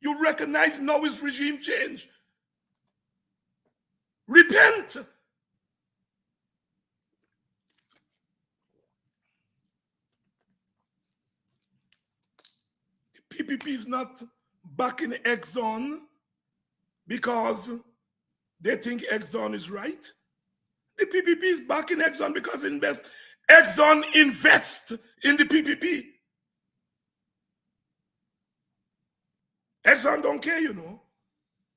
You recognize now is regime change. Repent. The PPP is not backing Exxon because they think Exxon is right. The PPP is backing Exxon because Exxon invests in the PPP. Exxon don't care, you know.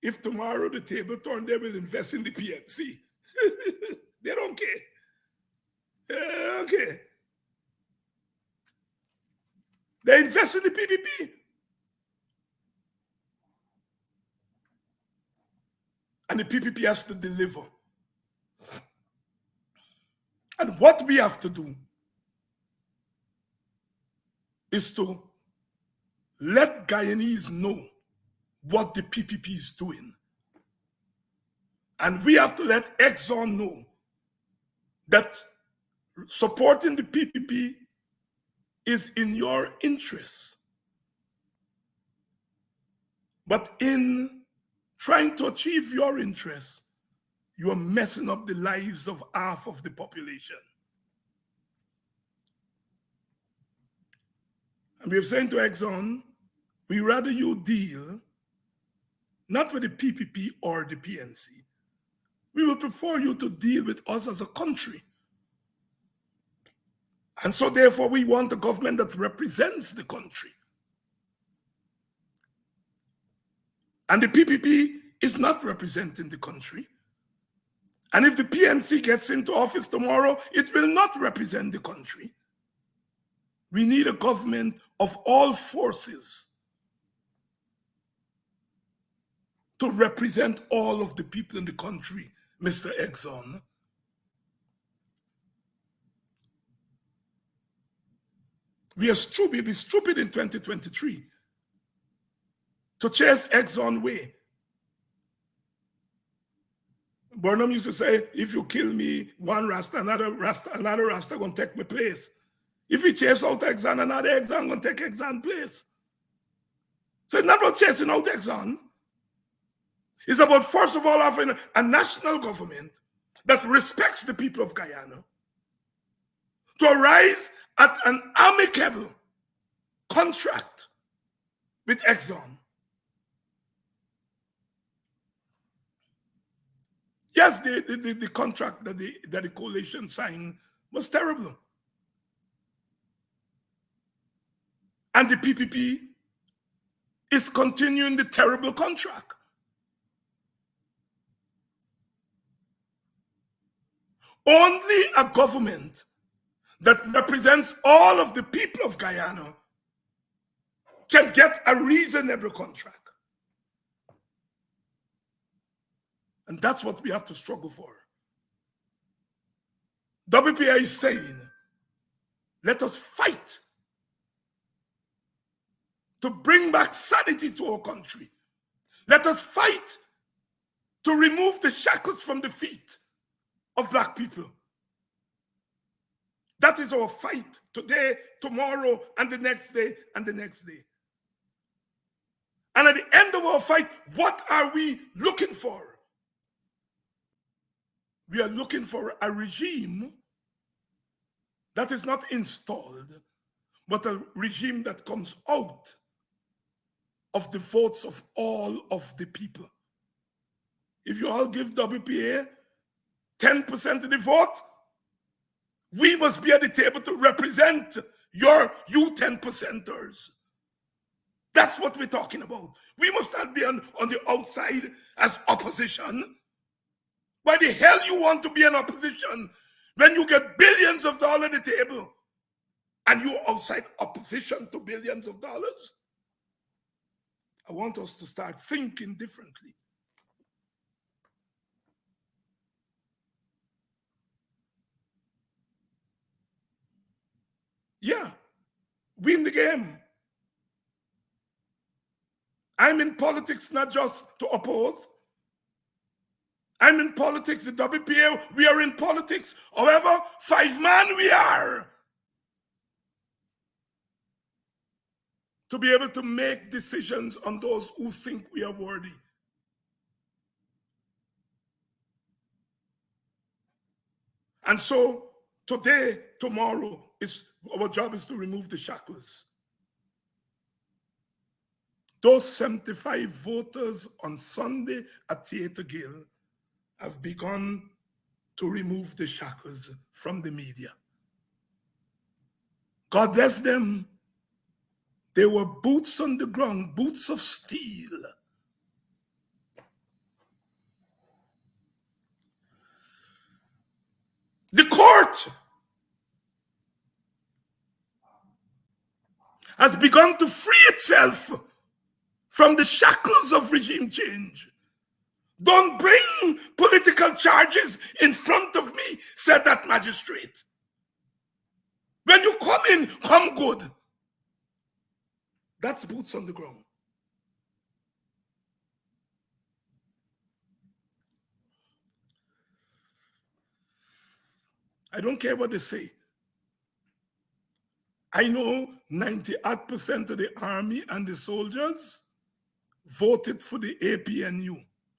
If tomorrow the table turn, they will invest in the PNC. They don't care. They don't care. They invest in the PPP. And the PPP has to deliver. And what we have to do is to let Guyanese know what the PPP is doing. And we have to let Exxon know that supporting the PPP is in your interest. But in trying to achieve your interests, you are messing up the lives of half of the population. And we have said to Exxon, we rather you deal not with the PPP or the PNC. We would prefer you to deal with us as a country. And so therefore we want a government that represents the country. And the PPP is not representing the country. And if the PNC gets into office tomorrow, it will not represent the country. We need a government of all forces to represent all of the people in the country, Mr. Exxon. We are stupid. We'll be stupid in 2023 to chase Exxon way. Burnham used to say, if you kill me, one Rasta, another Rasta gonna take my place. If you chase out Exxon, another Exxon gonna take Exxon place. So it's not about chasing out Exxon. It's about, first of all, having a national government that respects the people of Guyana, to arise at an amicable contract with Exxon. Yes, the contract that the coalition signed was terrible. And the PPP is continuing the terrible contract. Only a government that represents all of the people of Guyana can get a reasonable contract. And that's what we have to struggle for. WPA is saying, let us fight to bring back sanity to our country. Let us fight to remove the shackles from the feet of Black people. That is our fight today, tomorrow, and the next day, and the next day. And at the end of our fight, what are we looking for? We are looking for a regime that is not installed, but a regime that comes out of the votes of all of the people. If you all give WPA 10% of the vote, we must be at the table to represent you 10%ers. That's what we're talking about. We must not be on the outside as opposition. Why the hell you want to be an opposition when you get billions of dollars at the table and you're outside opposition to billions of dollars? I want us to start thinking differently. Yeah, win the game. I'm in politics not just to oppose. I'm in politics, the WPA, we are in politics. However, 5-man we are. To be able to make decisions on those who think we are worthy. And so today, tomorrow, our job is to remove the shackles. Those 75 voters on Sunday at Theatre Gill have begun to remove the shackles from the media. God bless them. They were boots on the ground, boots of steel. The court has begun to free itself from the shackles of regime change. Don't bring political charges in front of me, said that magistrate. When you come in, come good. That's boots on the ground. I don't care what they say. I know 98% of the army and the soldiers voted for the APNU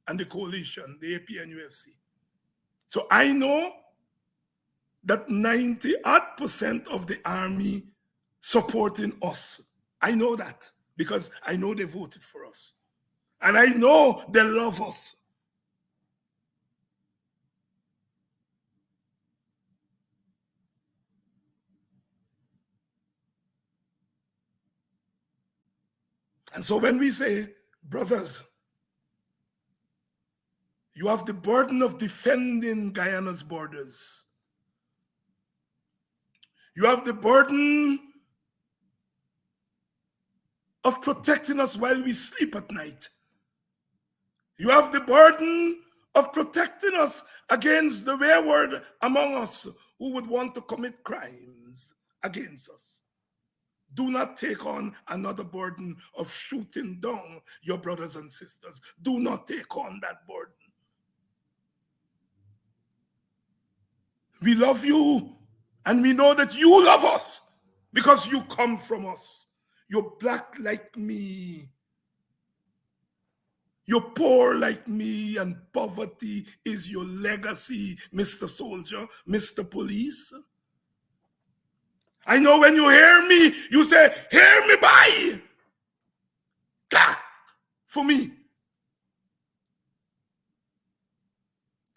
and the coalition, the APNUSC. So I know that 98% of the army supporting us. I know that because I know they voted for us. And I know they love us. And so when we say, brothers, you have the burden of defending Guyana's borders. You have the burden of protecting us while we sleep at night. You have the burden of protecting us against the wayward among us who would want to commit crimes against us. Do not take on another burden of shooting down your brothers and sisters. Do not take on that burden. We love you, and we know that you love us because you come from us. You're Black like me. You're poor like me, and poverty is your legacy, Mr. Soldier, Mr. Police. I know when you hear me, you say, hear me by. That for me.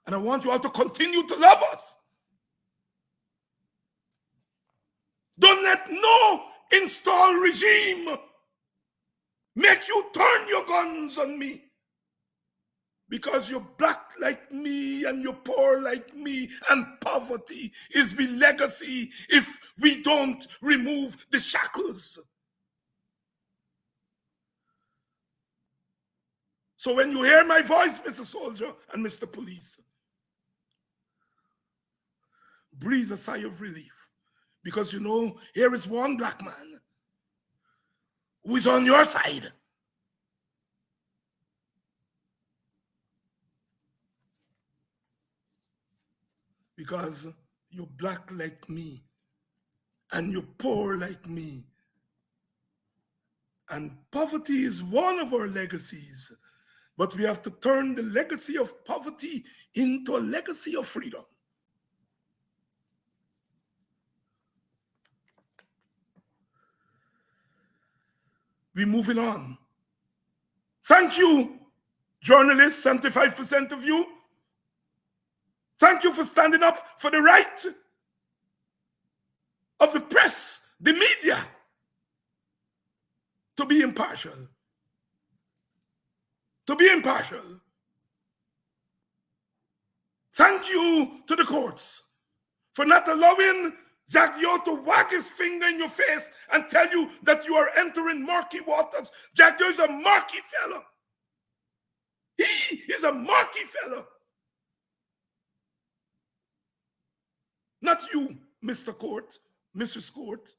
And I want you all to continue to love us. Don't let no install regime make you turn your guns on me. Because you're black like me and you're poor like me, and poverty is the legacy if we don't remove the shackles. So when you hear my voice, Mr. Soldier and Mr. Police, breathe a sigh of relief. Because you know, here is one black man who is on your side. Because you're black like me and you're poor like me. And poverty is one of our legacies. But we have to turn the legacy of poverty into a legacy of freedom. We're moving on. Thank you, journalists, 75% of you. Thank you for standing up for the right of the press, the media, to be impartial. To be impartial. Thank you to the courts for not allowing Jack Yo to wag his finger in your face and tell you that you are entering murky waters. Jack Yo is a murky fellow. He is a murky fellow. Not you, Mr. Court, Mrs. Court.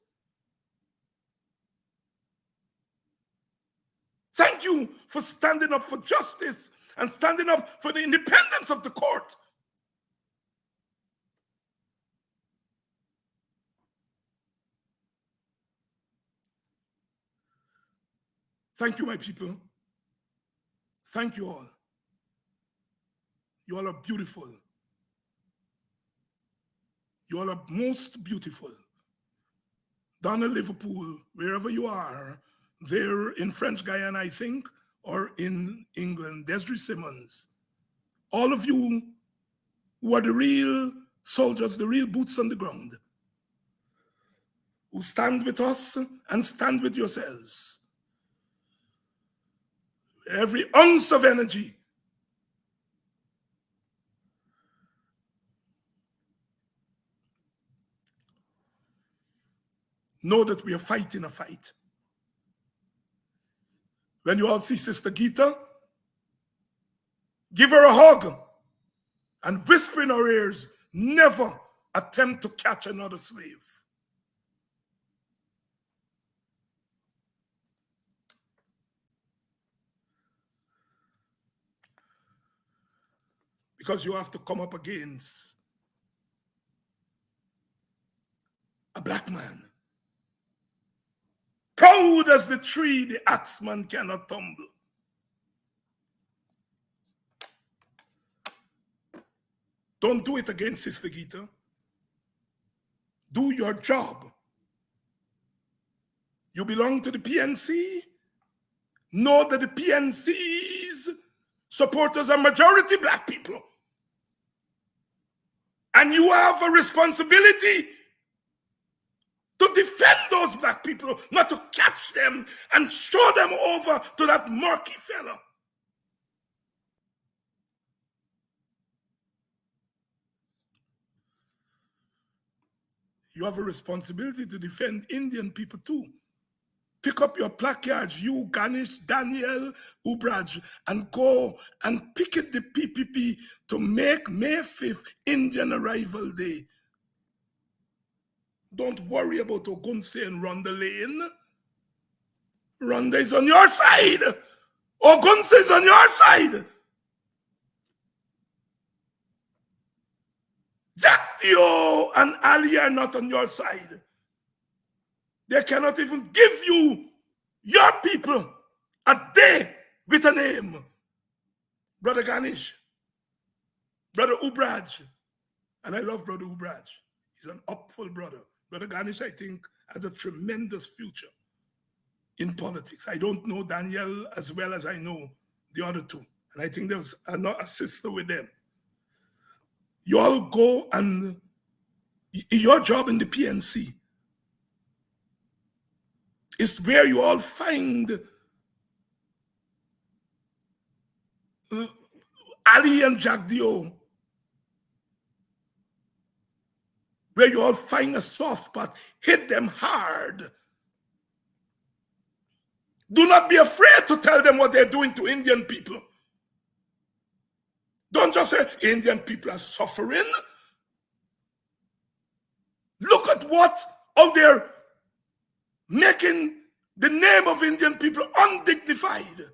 Thank you for standing up for justice and standing up for the independence of the court. Thank you, my people. Thank you all. You all are beautiful. You all are most beautiful. Down in Liverpool, wherever you are, there in French Guyana, I think, or in England, Desiree Simmons. All of you who are the real soldiers, the real boots on the ground, who stand with us and stand with yourselves. Every ounce of energy. Know that we are fighting a fight. When you all see Sister Gita, give her a hug and whisper in her ears, never attempt to catch another slave. Because you have to come up against a black man. Proud as the tree, the axeman cannot tumble. Don't do it again, Sister Gita. Do your job. You belong to the PNC. Know that the PNC's supporters are majority black people. And you have a responsibility to defend those black people, not to catch them and show them over to that murky fellow. You have a responsibility to defend Indian people too. Pick up your placards, you, Ganesh, Daniel, Ubraj, and go and picket the PPP to make May 5th Indian Arrival Day. Don't worry about Ogunse and Rhonda Lane. Rhonda is on your side. Ogunse is on your side. Jaktio and Ali are not on your side. They cannot even give you, your people, a day with a name. Brother Ganesh, Brother Ubraj, and I love Brother Ubraj. He's an upful brother. Brother Garnish, I think, has a tremendous future in politics. I don't know Daniel as well as I know the other two. And I think there's a sister with them. You all go and your job in the PNC is where you all find Ali and Jack Dio, where you all find a soft spot, hit them hard. Do not be afraid to tell them what they're doing to Indian people. Don't just say Indian people are suffering. Look at how they're making the name of Indian people undignified.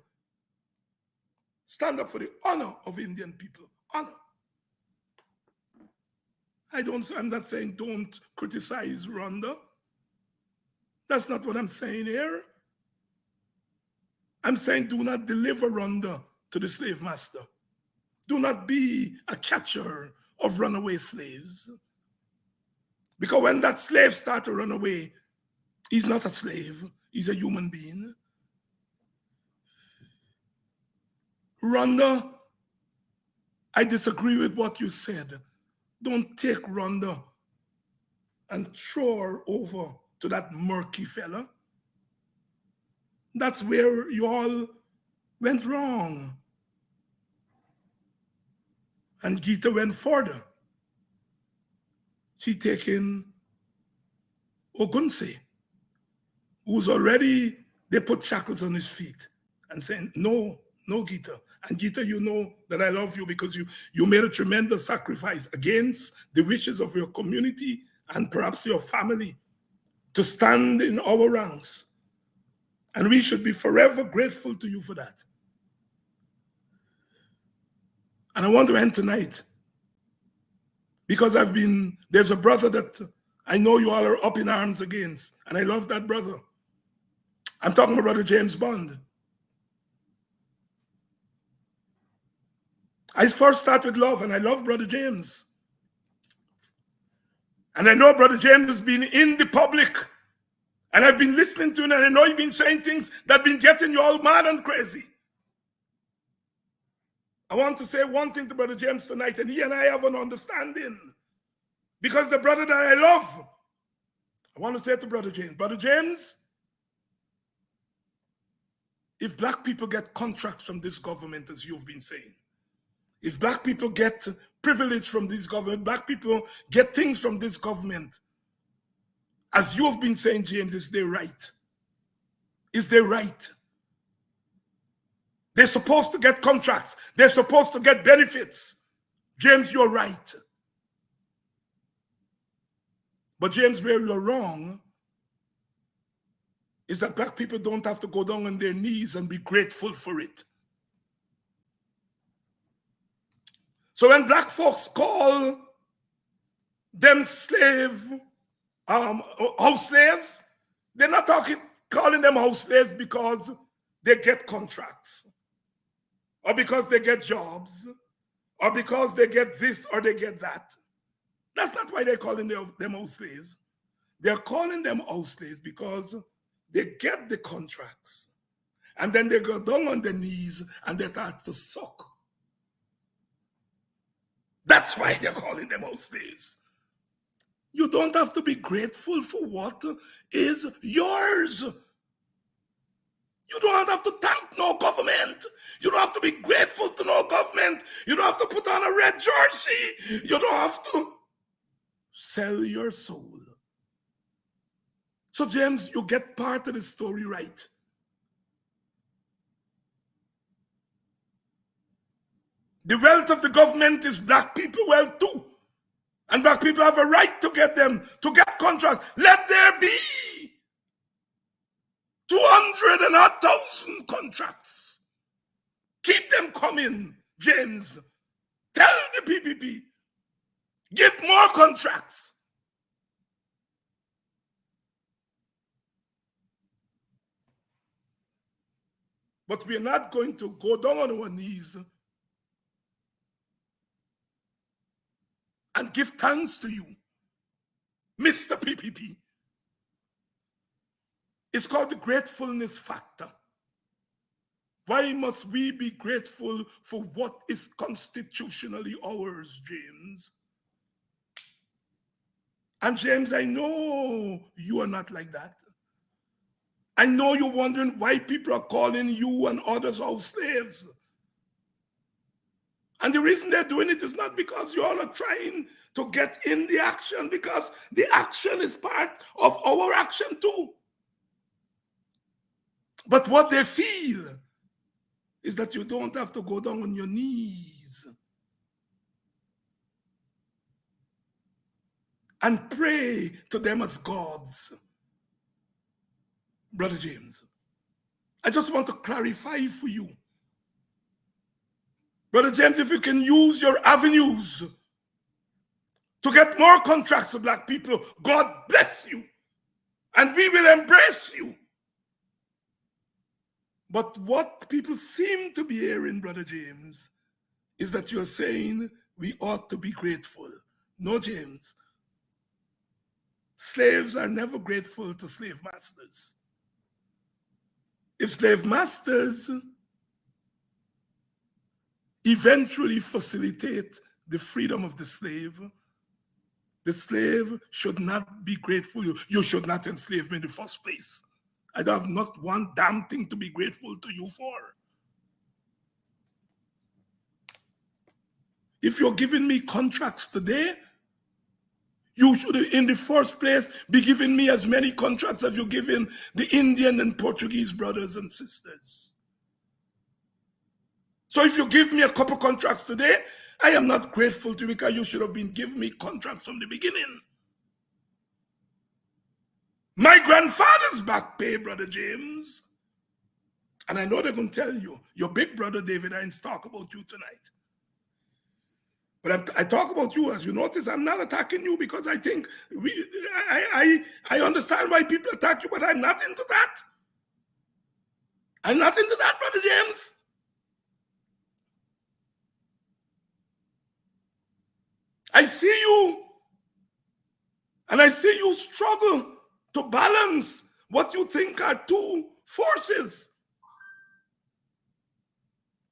Stand up for the honor of Indian people. Honor. I'm not saying don't criticize Rwanda. That's not what I'm saying here. I'm saying do not deliver Rwanda to the slave master. Do not be a catcher of runaway slaves. Because when that slave starts to run away, he's not a slave, he's a human being. Rwanda, I disagree with what you said. Don't take Rwanda and throw her over to that murky fella. That's where you all went wrong. And Gita went further. She taken Ogunse, who's already, they put shackles on his feet and saying, no, Gita. And Gita, you know that I love you because you made a tremendous sacrifice against the wishes of your community and perhaps your family to stand in our ranks. And we should be forever grateful to you for that. And I want to end tonight because there's a brother that I know you all are up in arms against, and I love that brother. I'm talking about Brother James Bond. I first start with love, and I love Brother James. And I know Brother James has been in the public, and I've been listening to him, and I know he's been saying things that have been getting you all mad and crazy. I want to say one thing to Brother James tonight, and he and I have an understanding. Because the brother that I love, I want to say to Brother James, if black people get contracts from this government, as you've been saying, if black people get privilege from this government, black people get things from this government, as you have been saying, James, is they right? Is they right? They're supposed to get contracts. They're supposed to get benefits. James, you're right. But James, where you're wrong is that black people don't have to go down on their knees and be grateful for it. So when black folks call them house slaves, they're not calling them house slaves because they get contracts, or because they get jobs, or because they get this or they get that. That's not why they're calling them house slaves. They're calling them house slaves because they get the contracts, and then they go down on their knees and they start to suck. That's why they're calling them house slaves. You don't have to be grateful for what is yours. You don't have to thank no government. You don't have to be grateful to no government. You don't have to put on a red jersey. You don't have to sell your soul. So James, you get part of the story right. The wealth of the government is black people wealth too. And black people have a right to get contracts. Let there be 200 and 1,000 contracts. Keep them coming, James. Tell the PPP, give more contracts. But we're not going to go down on our knees and give thanks to you Mr. PPP. It's called the gratefulness factor. Why must we be grateful for what is constitutionally ours, James? And James, I know you are not like that. I know you're wondering why people are calling you and others house slaves. And the reason they're doing it is not because you all are trying to get in the action, because the action is part of our action too. But what they feel is that you don't have to go down on your knees and pray to them as gods. Brother James, I just want to clarify for you. Brother James, if you can use your avenues to get more contracts for black people, God bless you. And we will embrace you. But what people seem to be hearing, Brother James, is that you're saying we ought to be grateful. No, James. Slaves are never grateful to slave masters. If slave masters eventually facilitate the freedom of the slave should not be grateful. You should not enslave me in the first place. I have not one damn thing to be grateful to you for. If you're giving me contracts today, you should, in the first place, be giving me as many contracts as you're giving the Indian and Portuguese brothers and sisters. So if you give me a couple contracts today, I am not grateful to you because you should have been giving me contracts from the beginning. My grandfather's back pay, Brother James, and I know they're going to tell you, your big brother David Hines talk about you tonight. But I talk about you, as you notice, I'm not attacking you because I think, I understand why people attack you, but I'm not into that. I'm not into that, Brother James. I see you, and I see you struggle to balance what you think are two forces.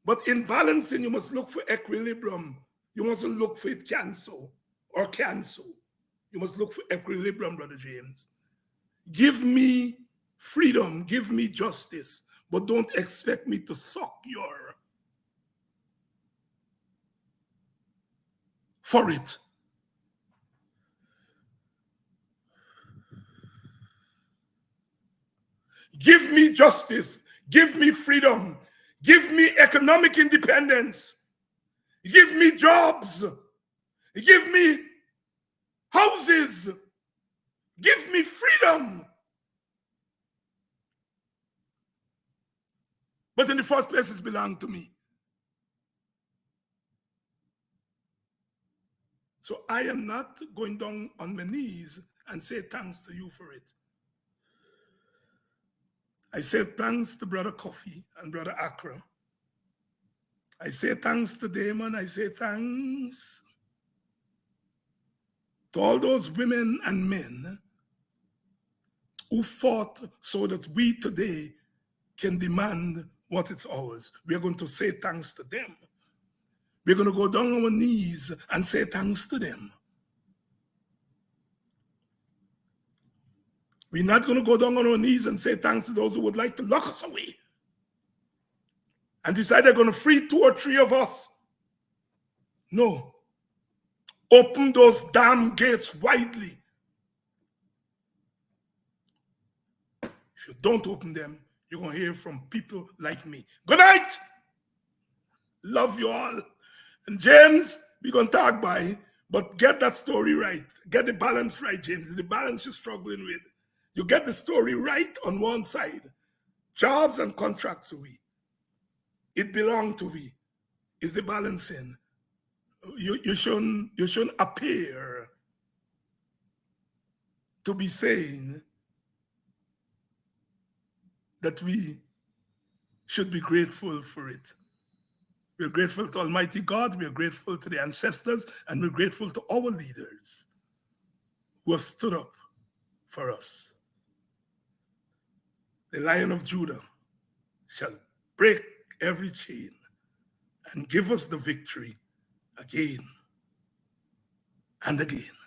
But in balancing, you must look for equilibrium. You mustn't look for it cancel or cancel. You must look for equilibrium, Brother James. Give me freedom, give me justice, but don't expect me to suck your for it. Give me justice, give me freedom, give me economic independence, give me jobs, give me houses, give me freedom. But in the first place, it belonged to me. So I am not going down on my knees and say thanks to you for it. I say thanks to Brother Kofi and Brother Accra. I say thanks to Damon. I say thanks to all those women and men who fought so that we today can demand what is ours. We are going to say thanks to them. We're going to go down on our knees and say thanks to them. We're not going to go down on our knees and say thanks to those who would like to lock us away and decide they're going to free 2 or 3 of us. No. Open those damn gates widely. If you don't open them, you're going to hear from people like me. Good night. Love you all. And James, we're going to talk by, but get that story right. Get the balance right, James. The balance you're struggling with. You get the story right on one side. Jobs and contracts are we. It belongs to we. Is the balancing. You shouldn't appear to be saying that we should be grateful for it. We're grateful to Almighty God, we're grateful to the ancestors, and we're grateful to our leaders who has stood up for us. The Lion of Judah shall break every chain and give us the victory again and again.